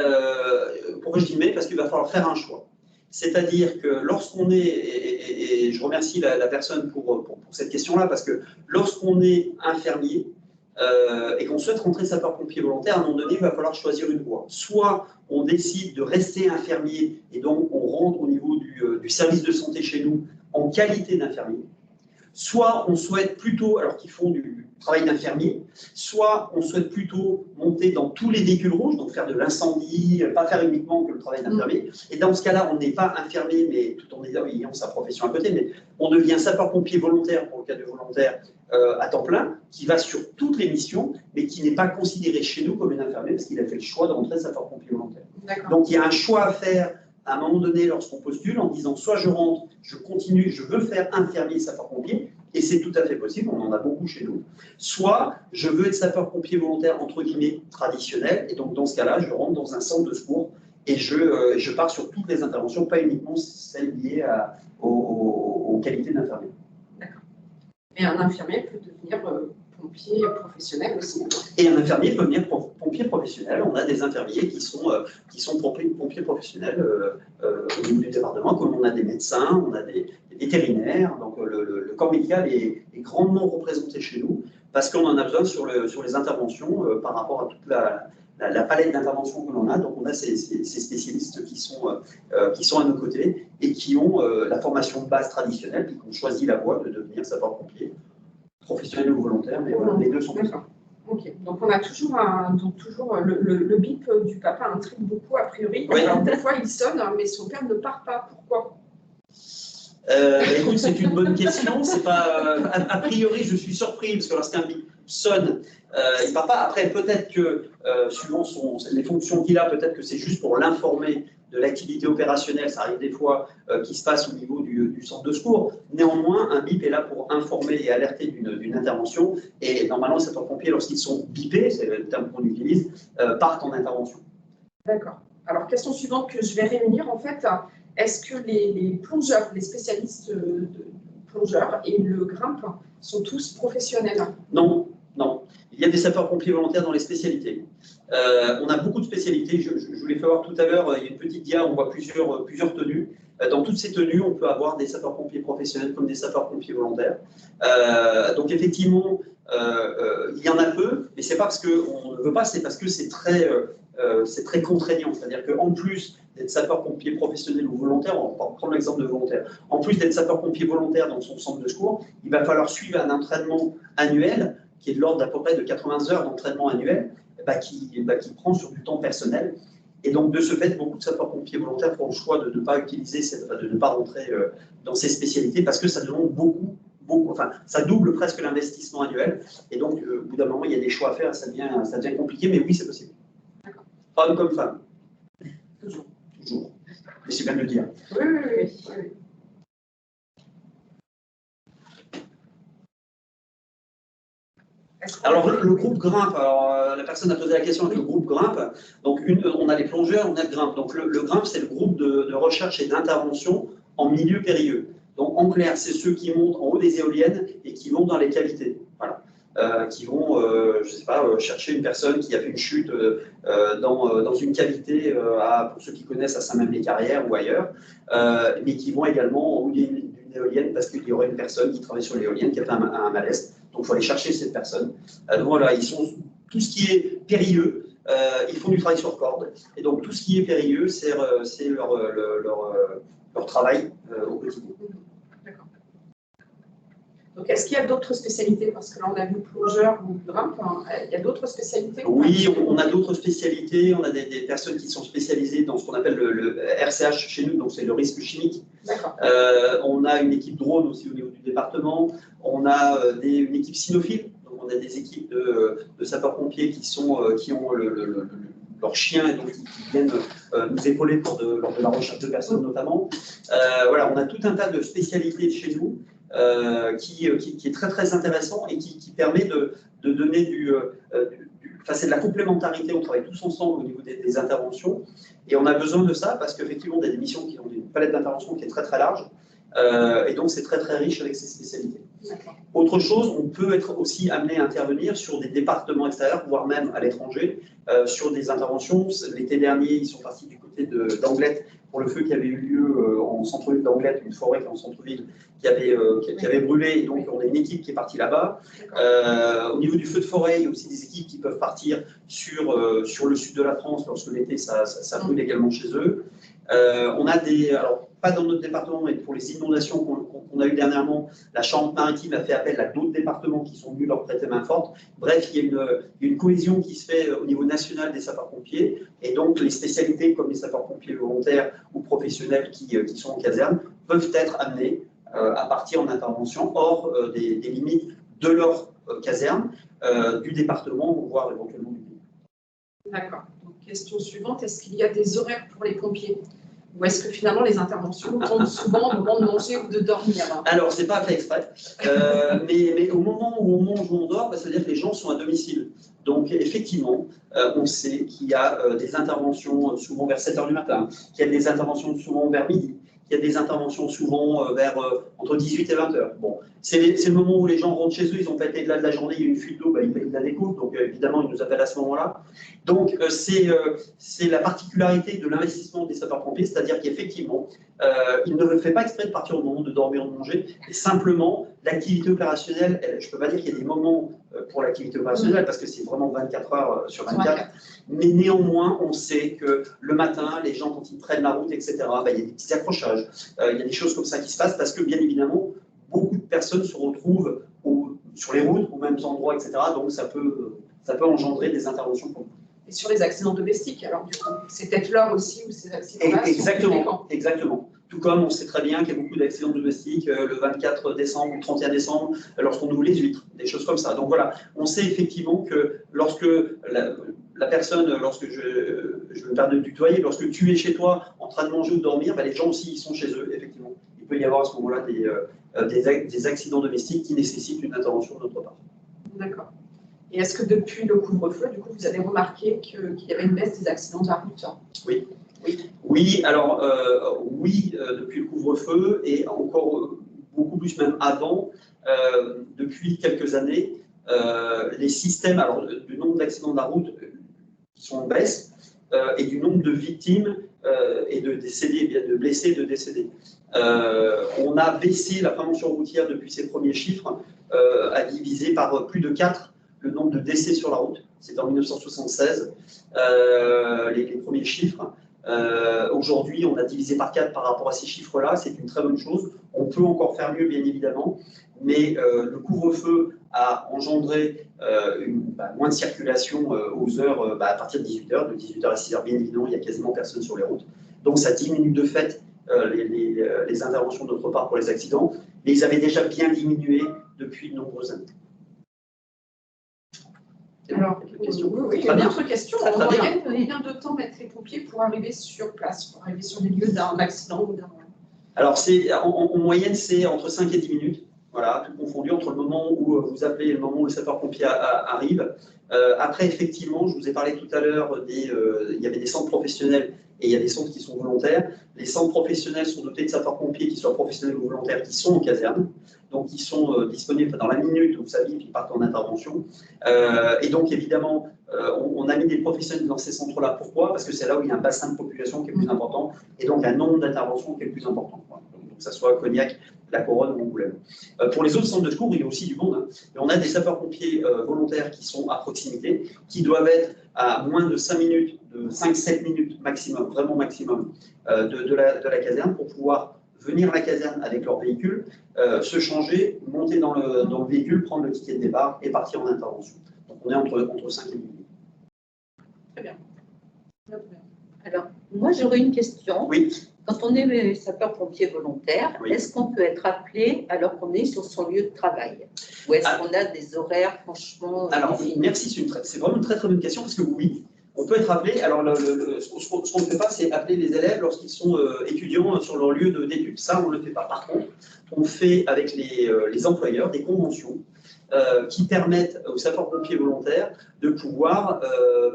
pourquoi je dis mais? Parce qu'il va falloir faire un choix. C'est-à-dire que lorsqu'on est, et je remercie la personne pour cette question-là, parce que lorsqu'on est infirmier et qu'on souhaite rentrer sapeur-pompier volontaire, à un moment donné, il va falloir choisir une voie. Soit on décide de rester infirmier et donc on rentre au niveau du service de santé chez nous en qualité d'infirmier. Soit on souhaite plutôt, alors qu'ils font du travail d'infirmier, soit on souhaite plutôt monter dans tous les véhicules rouges, donc faire de l'incendie, pas faire uniquement que le travail d'infirmier. Et dans ce cas-là, on n'est pas infirmier, mais tout en ayant sa profession à côté, mais on devient sapeur-pompier volontaire, pour le cas de volontaire, à temps plein, qui va sur toutes les missions, mais qui n'est pas considéré chez nous comme une infirmière, parce qu'il a fait le choix de rentrer sapeur-pompier volontaire. Donc il y a un choix à faire à un moment donné lorsqu'on postule en disant soit je rentre, je continue, je veux faire infirmier sapeur-pompier, et c'est tout à fait possible, on en a beaucoup chez nous, soit je veux être sapeur-pompier volontaire entre guillemets traditionnel, et donc dans ce cas-là, je rentre dans un centre de secours et je pars sur toutes les interventions, pas uniquement celles liées aux qualités d'infirmier. D'accord. Et un infirmier peut devenir pompier professionnel aussi. Et un infirmier peut devenir pompier professionnel. On a des infirmiers qui sont pompiers professionnels au niveau du département, comme on a des médecins, on a des vétérinaires. Donc le corps médical est grandement représenté chez nous parce qu'on en a besoin sur les interventions par rapport à toute la palette d'interventions que l'on a. Donc on a ces spécialistes qui sont à nos côtés et qui ont la formation de base traditionnelle, puis qui ont choisi la voie de devenir sapeur-pompier, professionnel ou volontaire, mais voilà, les deux sont possibles. Ok, donc on a toujours le bip du papa intrigue beaucoup a priori. Oui. Alors des fois il sonne, mais son père ne part pas. Pourquoi? Écoute, c'est une bonne question. C'est pas a priori, je suis surpris parce que lorsqu'un bip sonne, il ne part pas. Après, peut-être que suivant les fonctions qu'il a, peut-être que c'est juste pour l'informer de l'activité opérationnelle. Ça arrive des fois qui se passe au niveau du centre de secours. Néanmoins, un bip est là pour informer et alerter d'une intervention. Et normalement, les sapeurs-pompiers, lorsqu'ils sont bipés, c'est le terme qu'on utilise, partent en intervention. D'accord. Alors, question suivante que je vais réunir, en fait, est-ce que les plongeurs, les spécialistes de plongeurs et le grimpe sont tous professionnels? Non, non. Il y a des sapeurs-pompiers volontaires dans les spécialités. On a beaucoup de spécialités. Je vous l'ai fait voir tout à l'heure, il y a une petite dia, on voit plusieurs tenues. Dans toutes ces tenues, on peut avoir des sapeurs-pompiers professionnels comme des sapeurs-pompiers volontaires. Donc effectivement, il y en a peu, mais c'est pas parce qu'on ne veut pas, c'est parce que c'est très contraignant. C'est-à-dire qu'en plus d'être sapeur-pompier professionnel ou volontaire, on va prendre l'exemple de volontaire, en plus d'être sapeur-pompier volontaire dans son centre de secours, il va falloir suivre un entraînement annuel qui est de l'ordre d'à peu près de 80 heures d'entraînement annuel, qui prend sur du temps personnel. Et donc, de ce fait, beaucoup de sapeurs-pompiers volontaires font le choix de ne pas utiliser, de ne pas rentrer dans ces spécialités parce que ça demande beaucoup, enfin, ça double presque l'investissement annuel. Et donc, au bout d'un moment, il y a des choix à faire, ça devient compliqué, mais oui, c'est possible. Homme comme femme. Toujours. Toujours. Mais c'est bien de le dire. Oui. Alors, le groupe grimpe, la personne a posé la question avec le groupe grimpe. Donc, on a les plongeurs, on a le grimpe. Donc, le grimpe, c'est le groupe de recherche et d'intervention en milieu périlleux. Donc, en clair, c'est ceux qui montent en haut des éoliennes et qui vont dans les cavités. Voilà. Qui vont, je ne sais pas, chercher une personne qui a fait une chute dans une cavité, pour ceux qui connaissent, à Saint-Même-les-Carrières ou ailleurs, mais qui vont également en haut d'une éolienne parce qu'il y aurait une personne qui travaille sur l'éolienne qui a fait un malaise. Donc, il faut aller chercher cette personne. Donc, voilà, tout ce qui est périlleux, ils font du travail sur corde. Et donc, tout ce qui est périlleux, c'est leur travail au quotidien. D'accord. Donc, est-ce qu'il y a d'autres spécialités? Parce que là, on a vu plongeur ou grimpe. Il y a d'autres spécialités? Oui, on a d'autres spécialités. On a des personnes qui sont spécialisées dans ce qu'on appelle le RCH chez nous, donc c'est le risque chimique. D'accord. On a une équipe drone aussi au niveau du département. On a une équipe cynophile. Donc, on a des équipes de sapeurs-pompiers qui ont leurs chiens, et donc qui viennent nous épauler lors de la recherche de personnes notamment. Voilà, on a tout un tas de spécialités chez nous qui est très très intéressant et qui permet de donner c'est de la complémentarité, on travaille tous ensemble au niveau des interventions, et on a besoin de ça parce qu'effectivement, on a des missions qui ont une palette d'intervention qui est très très large, et donc c'est très très riche avec ces spécialités. Autre chose, on peut être aussi amené à intervenir sur des départements extérieurs, voire même à l'étranger, sur des interventions. L'été dernier, ils sont partis du côté d'Anglet pour le feu qui avait eu lieu en centre-ville d'Anglet, une forêt qui est en centre-ville qui avait brûlé, et donc on a une équipe qui est partie là-bas. Au niveau du feu de forêt, il y a aussi des équipes qui peuvent partir sur le sud de la France lorsque l'été ça brûle également chez eux. On a alors pas dans notre département, mais pour les inondations qu'on a eues dernièrement, la Charente-Maritime a fait appel à d'autres départements qui sont venus leur prêter main forte. Bref, il y a une cohésion qui se fait au niveau national des sapeurs-pompiers, et donc les spécialités comme les sapeurs-pompiers volontaires ou professionnels qui sont en caserne peuvent être amenés à partir en intervention hors des limites de leur caserne, du département, voire éventuellement du pays. D'accord. Donc, question suivante, est-ce qu'il y a des horaires pour les pompiers? Ou est-ce que finalement les interventions tombent souvent au moment de manger ou de dormir? Alors, c'est pas fait exprès, mais au moment où on mange ou on dort, ça veut dire que les gens sont à domicile. Donc, effectivement, on sait qu'il y a des interventions souvent vers 7 h du matin, qu'il y a des interventions souvent vers midi, qu'il y a des interventions souvent vers entre 18 et 20 h. Bon, c'est le moment où les gens rentrent chez eux, ils n'ont pas été là de la journée, il y a une fuite d'eau, ils la découvrent, donc évidemment, ils nous appellent à ce moment-là. Donc, c'est la particularité de l'investissement des sapeurs-pompiers, c'est-à-dire qu'effectivement, ils ne fait pas exprès de partir au moment de dormir ou de manger, et simplement, l'activité opérationnelle, je ne peux pas dire qu'il y a des moments pour l'activité opérationnelle, parce que c'est vraiment 24 heures sur 24, mais néanmoins, on sait que le matin, les gens, quand ils prennent la route, etc., il y a des petits accrochages, il y a des choses comme ça qui se passent, parce que, bien évidemment, beaucoup de personnes se retrouvent sur les routes, aux mêmes endroits, etc., donc ça peut engendrer des interventions pour nous. Et sur les accidents domestiques, alors du coup, c'est peut-être l'heure aussi où ces accidents-là sont exactement. Tout comme on sait très bien qu'il y a beaucoup d'accidents domestiques le 24 décembre ou le 31 décembre, lorsqu'on ouvre les huîtres, des choses comme ça. Donc voilà, on sait effectivement que lorsque la personne, lorsque je me permets de tutoyer, lorsque tu es chez toi en train de manger ou de dormir, les gens aussi ils sont chez eux, effectivement. Il peut y avoir à ce moment-là des accidents domestiques qui nécessitent une intervention de notre part. D'accord. Et est-ce que depuis le couvre-feu, du coup, vous avez remarqué qu'il y avait une baisse des accidents de la route? Oui, alors depuis le couvre-feu et encore beaucoup plus même avant, depuis quelques années, les systèmes, alors du nombre d'accidents de la route qui sont en baisse et du nombre de victimes et de décédés, de blessés et de décédés. On a baissé la prévention routière depuis ses premiers chiffres à diviser par plus de 4 le nombre de décès sur la route. C'était en 1976, les premiers chiffres. Aujourd'hui, on a divisé par 4 par rapport à ces chiffres-là. C'est une très bonne chose. On peut encore faire mieux, bien évidemment, mais le couvre-feu a engendré moins de circulation aux heures, à partir de 18 h, de 18 h à 6 h, bien évidemment, il n'y a quasiment personne sur les routes. Donc ça diminue de fait les interventions de notre part pour les accidents, mais ils avaient déjà bien diminué depuis de nombreuses années. Alors, oui, il y a d'autres questions. En moyenne, combien de temps mettent les pompiers pour arriver sur place, pour arriver sur les lieux d'un accident ou d'un... Alors, en moyenne, c'est entre 5 et 10 minutes. Voilà, tout confondu entre le moment où vous appelez et le moment où le sapeur-pompier arrive. Après, effectivement, je vous ai parlé tout à l'heure, il y avait des centres professionnels et il y a des centres qui sont volontaires. Les centres professionnels sont dotés de sapeurs-pompiers, qui soient professionnels ou volontaires, qui sont en caserne. Donc, ils sont disponibles dans la minute où vous savez qu'ils partent en intervention. Et donc, évidemment, on a mis des professionnels dans ces centres-là. Pourquoi? Parce que c'est là où il y a un bassin de population qui est plus important et donc un nombre d'interventions qui est plus important. Donc, que ce soit Cognac, la Couronne ou Angoulême. Pour les autres centres de secours, il y a aussi du monde. Et on a des sapeurs-pompiers volontaires qui sont à proximité, qui doivent être à moins de 5 minutes, de 5-7 minutes maximum, vraiment maximum, de la caserne pour pouvoir venir à la caserne avec leur véhicule, se changer, monter dans le véhicule, prendre le ticket de départ et partir en intervention. Donc on est entre 5 et 10 minutes. Très bien. Alors, moi j'aurais une question. Oui. Quand on est sapeur-pompier volontaire, Oui. Est-ce qu'on peut être appelé alors qu'on est sur son lieu de travail? Ou est-ce qu'on a des horaires franchement Alors, définis? merci, c'est vraiment une très très bonne question parce que oui, On peut être appelé, alors ce qu'on ne fait pas, c'est appeler les élèves lorsqu'ils sont étudiants sur leur lieu d'études. Ça, on ne le fait pas. Par contre, on fait avec les employeurs des conventions qui permettent aux sapeurs-pompiers volontaires de pouvoir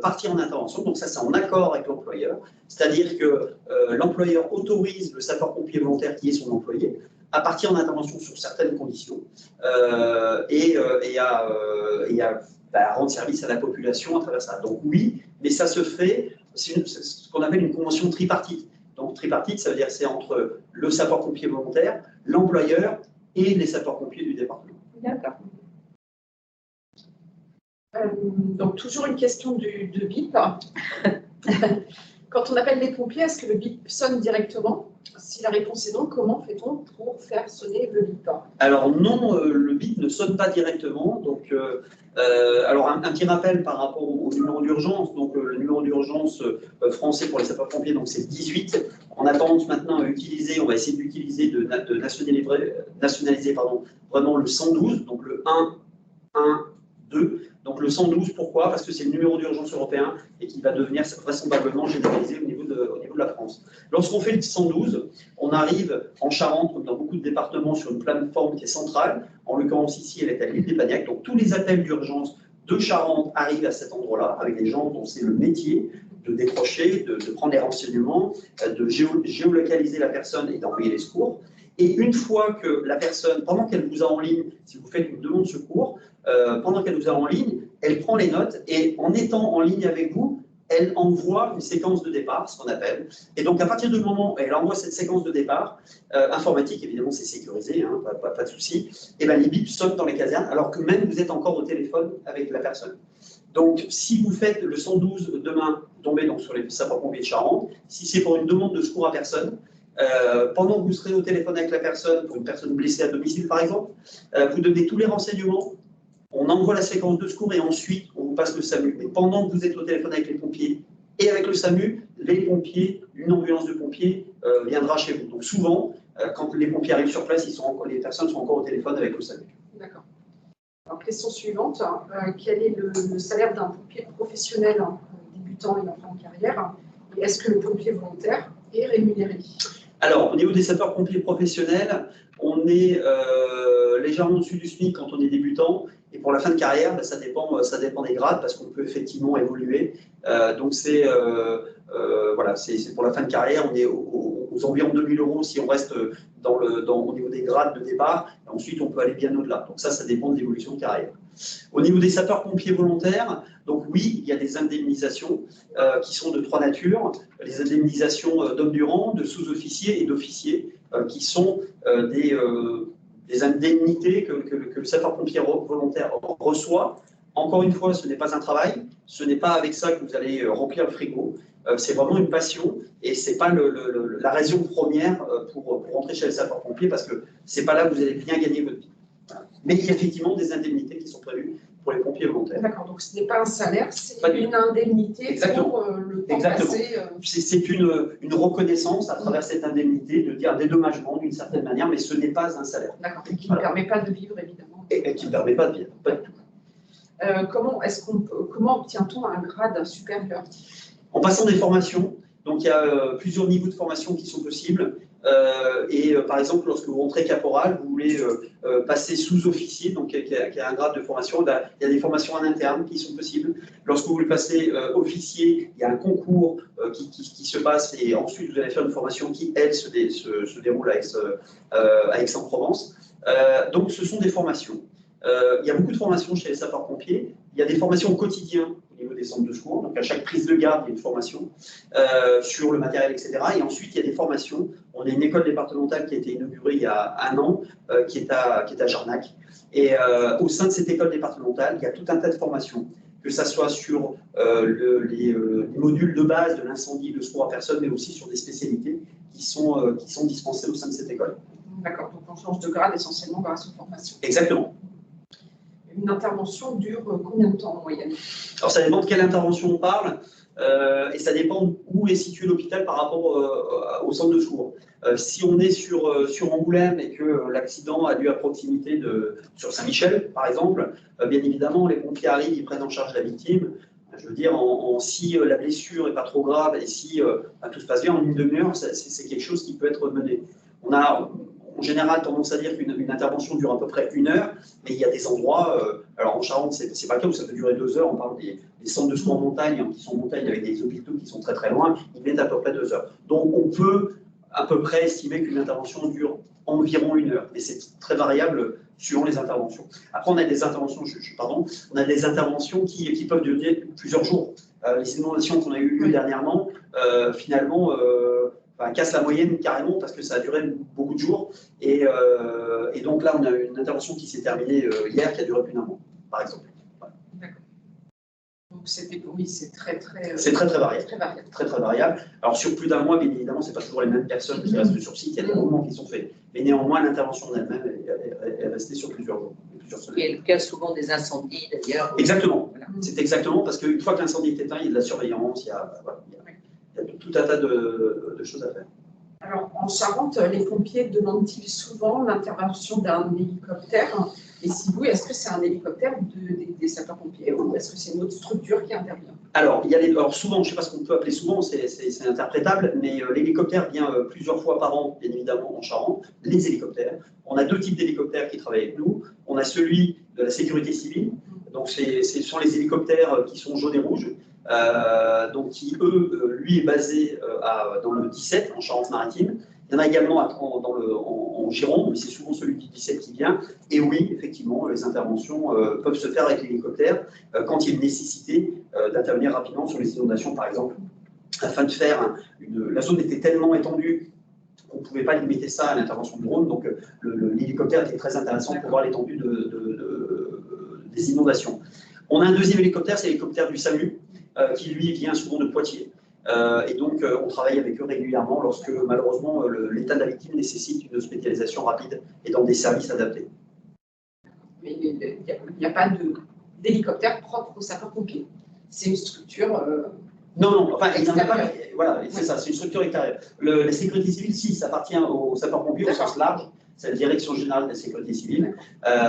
partir en intervention. Donc ça, c'est en accord avec l'employeur. C'est-à-dire que l'employeur autorise le sapeur-pompier volontaire qui est son employé à partir en intervention sur certaines conditions et à rendre service à la population à travers ça. Donc oui, mais ça se fait, c'est ce qu'on appelle une convention tripartite. Donc tripartite, ça veut dire que c'est entre le sapeur-pompier volontaire, l'employeur et les sapeurs-pompiers du département. D'accord. Donc toujours une question de bip. Quand on appelle les pompiers, est-ce que le bip sonne directement? Si la réponse est non, comment fait-on pour faire sonner le bip? Alors non, le bip ne sonne pas directement. Donc, alors un petit rappel par rapport au numéro d'urgence. Donc le numéro d'urgence français pour les sapeurs-pompiers, donc c'est 18. On a tendance maintenant à utiliser, on va essayer d'utiliser, de nationaliser vraiment le 112, donc le 1, 1, 2. Donc le 112, pourquoi? Parce que c'est le numéro d'urgence européen et qui va devenir vraisemblablement généralisé au niveau de la France. Lorsqu'on fait le 112, on arrive en Charente, comme dans beaucoup de départements, sur une plateforme qui est centrale. En l'occurrence ici, elle est à l'île des Pagnac. Donc tous les appels d'urgence de Charente arrivent à cet endroit-là, avec des gens dont c'est le métier de décrocher, de prendre les renseignements, de géolocaliser la personne et d'envoyer les secours. Et une fois que la personne, pendant qu'elle vous a en ligne, si vous faites une demande de secours, pendant qu'elle vous a en ligne, elle prend les notes et en étant en ligne avec vous, elle envoie une séquence de départ, ce qu'on appelle. Et donc à partir du moment où elle envoie cette séquence de départ, informatique, évidemment c'est sécurisé, hein, pas de souci, et bien les bips sonnent dans les casernes alors que même vous êtes encore au téléphone avec la personne. Donc si vous faites le 112 demain, vous tombez donc sur les sapeurs-pompiers de Charente, si c'est pour une demande de secours à personne, pendant que vous serez au téléphone avec la personne, pour une personne blessée à domicile par exemple, vous donnez tous les renseignements, on envoie la séquence de secours et ensuite on vous passe le SAMU. Mais pendant que vous êtes au téléphone avec les pompiers et avec le SAMU, les pompiers, une ambulance de pompiers viendra chez vous. Donc souvent, quand les pompiers arrivent sur place, les personnes sont encore au téléphone avec le SAMU. D'accord. Alors question suivante, quel est le salaire d'un pompier professionnel débutant et en fin de carrière? Et est-ce que le pompier volontaire est rémunéré? Alors, au niveau des sapeurs-pompiers professionnels, on est légèrement au-dessus du SMIC quand on est débutant. Et pour la fin de carrière, ben, ça dépend des grades parce qu'on peut effectivement évoluer. Donc, voilà, c'est pour la fin de carrière, on est aux environs de 2 000 € si on reste au niveau des grades de départ. Et ensuite, on peut aller bien au-delà. Donc, ça dépend de l'évolution de carrière. Au niveau des sapeurs-pompiers volontaires, donc oui, il y a des indemnisations qui sont de 3 natures. Les indemnisations d'hommes du rang, de sous-officiers et d'officiers, qui sont des indemnités que le sapeur-pompier volontaire reçoit. Encore une fois, ce n'est pas un travail, ce n'est pas avec ça que vous allez remplir le frigo. C'est vraiment une passion et ce n'est pas la raison première pour rentrer chez le sapeur-pompier parce que ce n'est pas là que vous allez bien gagner votre vie. Mais il y a effectivement des indemnités qui sont prévues pour les pompiers volontaires. D'accord, donc ce n'est pas un salaire, c'est une indemnité pour le temps passé. C'est une reconnaissance à travers cette indemnité, de dire dédommagement d'une certaine manière, mais ce n'est pas un salaire. D'accord, et qui ne permet pas de vivre évidemment. Et qui ne permet pas de vivre, pas du tout. Comment obtient-on un grade supérieur? En passant des formations. Donc il y a plusieurs niveaux de formation qui sont possibles. Par exemple, lorsque vous rentrez caporal, vous voulez passer sous-officier, donc qui a un grade de formation, il y a des formations en interne qui sont possibles. Lorsque vous voulez passer officier, il y a un concours qui se passe et ensuite vous allez faire une formation qui, elle, se déroule à Aix-en-Provence. Donc ce sont des formations. Il y a beaucoup de formations chez les sapeurs-pompiers. Il y a des formations au quotidien au niveau des centres de secours. Donc, à chaque prise de garde, il y a une formation sur le matériel, etc. Et ensuite, il y a des formations. On a une école départementale qui a été inaugurée il y a 1 an, qui est à Jarnac. Et au sein de cette école départementale, il y a tout un tas de formations, que ce soit sur les modules de base de l'incendie, de secours à personne, mais aussi sur des spécialités qui sont dispensées au sein de cette école. D'accord, donc on change de grade essentiellement grâce aux formations. Exactement. Une intervention dure combien de temps en moyenne? Alors ça dépend de quelle intervention on parle et ça dépend où est situé l'hôpital par rapport au centre de secours. Si on est sur Angoulême et que l'accident a lieu à proximité sur Saint-Michel, par exemple, bien évidemment, les pompiers arrivent, ils prennent en charge la victime. Je veux dire, si la blessure n'est pas trop grave et si tout se passe bien, en une demi-heure, c'est quelque chose qui peut être mené. On a en général tendance à dire qu'une intervention dure à peu près 1 heure, mais il y a des endroits, alors en Charente, c'est pas le cas où ça peut durer 2 heures, on parle des centres de soins en montagne, qui sont en montagne avec des hôpitaux qui sont très très loin, ils mettent à peu près 2 heures. Donc on peut à peu près estimer qu'une intervention dure environ 1 heure, mais c'est très variable suivant les interventions. Après, on a des interventions, on a des interventions qui peuvent durer plusieurs jours. Les inondations qu'on a eues lieu dernièrement, finalement, cassent la moyenne carrément parce que ça a duré beaucoup de jours. Et donc là, on a une intervention qui s'est terminée hier, qui a duré plus d'1 mois, par exemple. Donc oui, c'est très variable. Très variable. Alors sur plus d'1 mois, bien évidemment, c'est pas toujours les mêmes personnes qui restent sur site. Il y a des mouvements qui sont faits, mais néanmoins l'intervention en elle-même est restée sur plusieurs jours, plusieurs semaines. Et le cas souvent des incendies d'ailleurs. Exactement. Voilà. C'est exactement parce qu'une fois que l'incendie est éteint, il y a de la surveillance, il y a tout un tas de choses à faire. Alors, en Charente, les pompiers demandent-ils souvent l'intervention d'un hélicoptère? Et si oui, est-ce que c'est un hélicoptère des sapeurs-pompiers ou est-ce que c'est une autre structure qui intervient? Alors, alors souvent, je ne sais pas ce qu'on peut appeler souvent, c'est interprétable, mais l'hélicoptère vient plusieurs fois par an, bien évidemment, en Charente, les hélicoptères. On a 2 types d'hélicoptères qui travaillent avec nous. On a celui de la sécurité civile, donc ce sont les hélicoptères qui sont jaunes et rouges. Donc qui, lui, est basé dans le 17, en Charente-Maritime. Il y en a également en Gironde, mais c'est souvent celui du 17 qui vient. Et oui, effectivement, les interventions peuvent se faire avec l'hélicoptère quand il y a une nécessité d'intervenir rapidement sur les inondations, par exemple, afin de faire la zone était tellement étendue qu'on ne pouvait pas limiter ça à l'intervention du drone. Donc l'hélicoptère était très intéressant pour voir l'étendue des inondations. On a un deuxième hélicoptère, c'est l'hélicoptère du SAMU, qui lui vient souvent de Poitiers. Et donc on travaille avec eux régulièrement lorsque malheureusement l'état de la victime nécessite une hospitalisation rapide et dans des services adaptés. Mais il n'y a pas d'hélicoptère propre aux sapeurs-pompiers. C'est une structure. Non, enfin, il n'y en a pas. Voilà, c'est ça, c'est une structure extérieure. La sécurité civile, si, ça appartient aux sapeurs-pompiers au sens large. C'est la Direction Générale de la Sécurité Civile.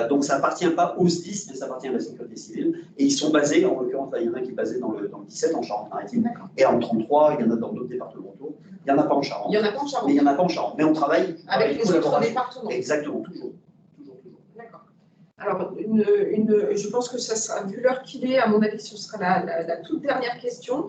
Donc ça n'appartient pas aux SDIS, mais ça appartient à la Sécurité Civile. Et ils sont basés, en l'occurrence, il y en a un qui est basé dans le 17, en Charente-Maritime. Et en 33, il y en a dans d'autres départementaux. Il n'y en a pas en Charente. Il n'y en a pas en Charente. Mais il n'y en a pas en Charente. Mais on travaille avec les autres départements. Exactement, toujours. D'accord. Alors, je pense que ça sera, vu l'heure qu'il est, à mon avis, ce sera la toute dernière question.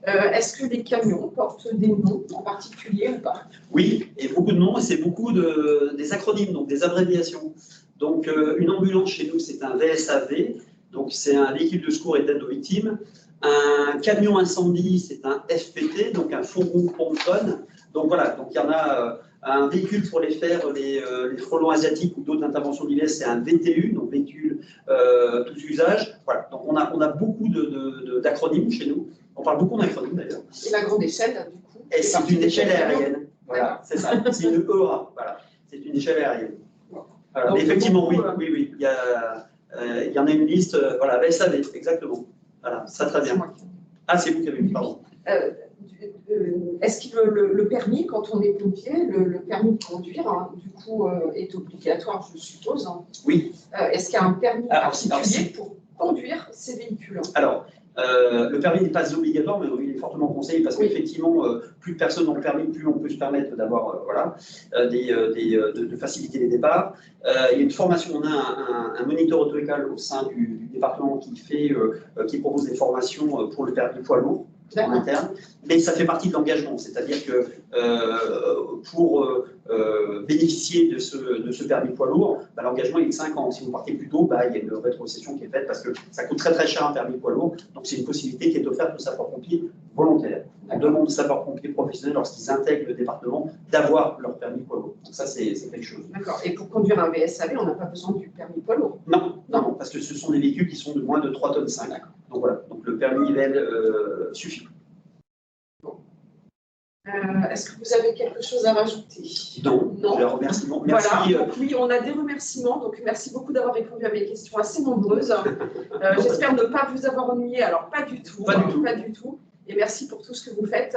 Est-ce que les camions portent des noms en particulier ou pas? Oui, et beaucoup de noms, et c'est beaucoup des acronymes, donc des abréviations. Donc, une ambulance chez nous, c'est un VSAV, donc c'est un véhicule de secours et d'aide aux victimes. Un camion incendie, c'est un FPT, donc un fourgon pompe-tonne. Donc voilà, donc il y en a un véhicule pour les frelons asiatiques ou d'autres interventions diverses, c'est un VTU, donc véhicule tous usages. Voilà, donc on a beaucoup d'acronymes chez nous. On parle beaucoup d'acronymes d'ailleurs. Et la grande échelle, du coup? Et c'est une échelle aérienne. Voilà, c'est ça. C'est une EA. Voilà, c'est une échelle aérienne. Voilà. Donc, effectivement, beaucoup, oui. Il y en a une liste. Voilà, VSAV, exactement. Voilà, ça très bien. Ah, c'est vous qui avez mis, pardon. Est-ce que le permis, quand on est pompier, le permis de conduire, hein, du coup, est obligatoire, je suppose? Hein. Oui. Est-ce qu'il y a un permis particulier pour conduire ces véhicules? Alors, le permis n'est pas obligatoire, mais il est fortement conseillé parce qu'effectivement, plus de personnes ont le permis, plus on peut se permettre d'avoir de faciliter les départs. Il y a une formation, on a un moniteur auto-école au sein du département qui propose des formations pour le permis poids lourd en interne, mais ça fait partie de l'engagement, c'est-à-dire que pour bénéficier de ce permis poids lourd, l'engagement est de 5 ans. Si vous partez plus tôt, il y a une rétrocession qui est faite parce que ça coûte très très cher un permis poids lourd, donc c'est une possibilité qui est offerte aux sapeurs-pompiers volontaires. On demande aux sapeurs-pompiers professionnels, lorsqu'ils intègrent le département, d'avoir leur permis poids lourd. Donc ça, c'est quelque chose. D'accord. Et pour conduire un VSAV, on n'a pas besoin du permis poids lourd? Non, parce que ce sont des véhicules qui sont de moins de 3,5 tonnes. Donc voilà, donc le permis IVL suffit. Bon. Est-ce que vous avez quelque chose à rajouter? Non. J'ai un remerciement. Merci. Voilà, donc oui, on a des remerciements. Donc merci beaucoup d'avoir répondu à mes questions assez nombreuses. J'espère ne pas vous avoir ennuyé. Alors pas du tout. Pas du tout. Et merci pour tout ce que vous faites.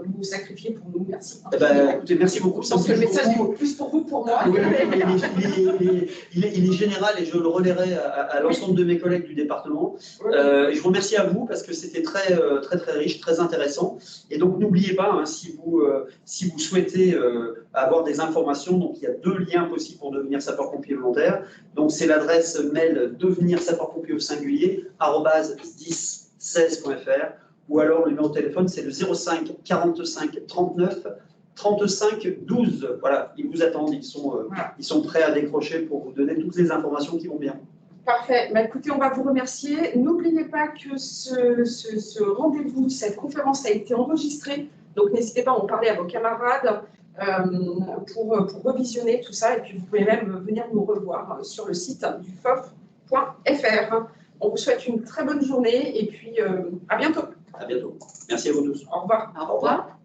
Vous vous sacrifiez pour nous. Merci. Eh ben, écoutez, merci beaucoup. Je pense que le message est plus pour vous que pour moi. Oui, il est général et je le relayerai à l'ensemble de mes collègues du département. Et je vous remercie à vous parce que c'était très riche, très intéressant. Et donc n'oubliez pas, hein, si vous souhaitez avoir des informations, donc il y a 2 liens possibles pour devenir sapeur-pompier volontaire. Donc c'est l'adresse mail devenir sapeur-pompier au singulier @1016.fr, ou alors le numéro de téléphone c'est le 05 45 39 35 12. Voilà, ils vous attendent, ils sont prêts à décrocher pour vous donner toutes les informations qui vont bien. Parfait. Bah, écoutez, on va vous remercier. N'oubliez pas que ce rendez-vous, cette conférence a été enregistrée. Donc n'hésitez pas à en parler à vos camarades pour revisionner tout ça. Et puis vous pouvez même venir nous revoir sur le site du fof.fr. On vous souhaite une très bonne journée et puis à bientôt. À bientôt. Merci à vous tous. Au revoir. Au revoir.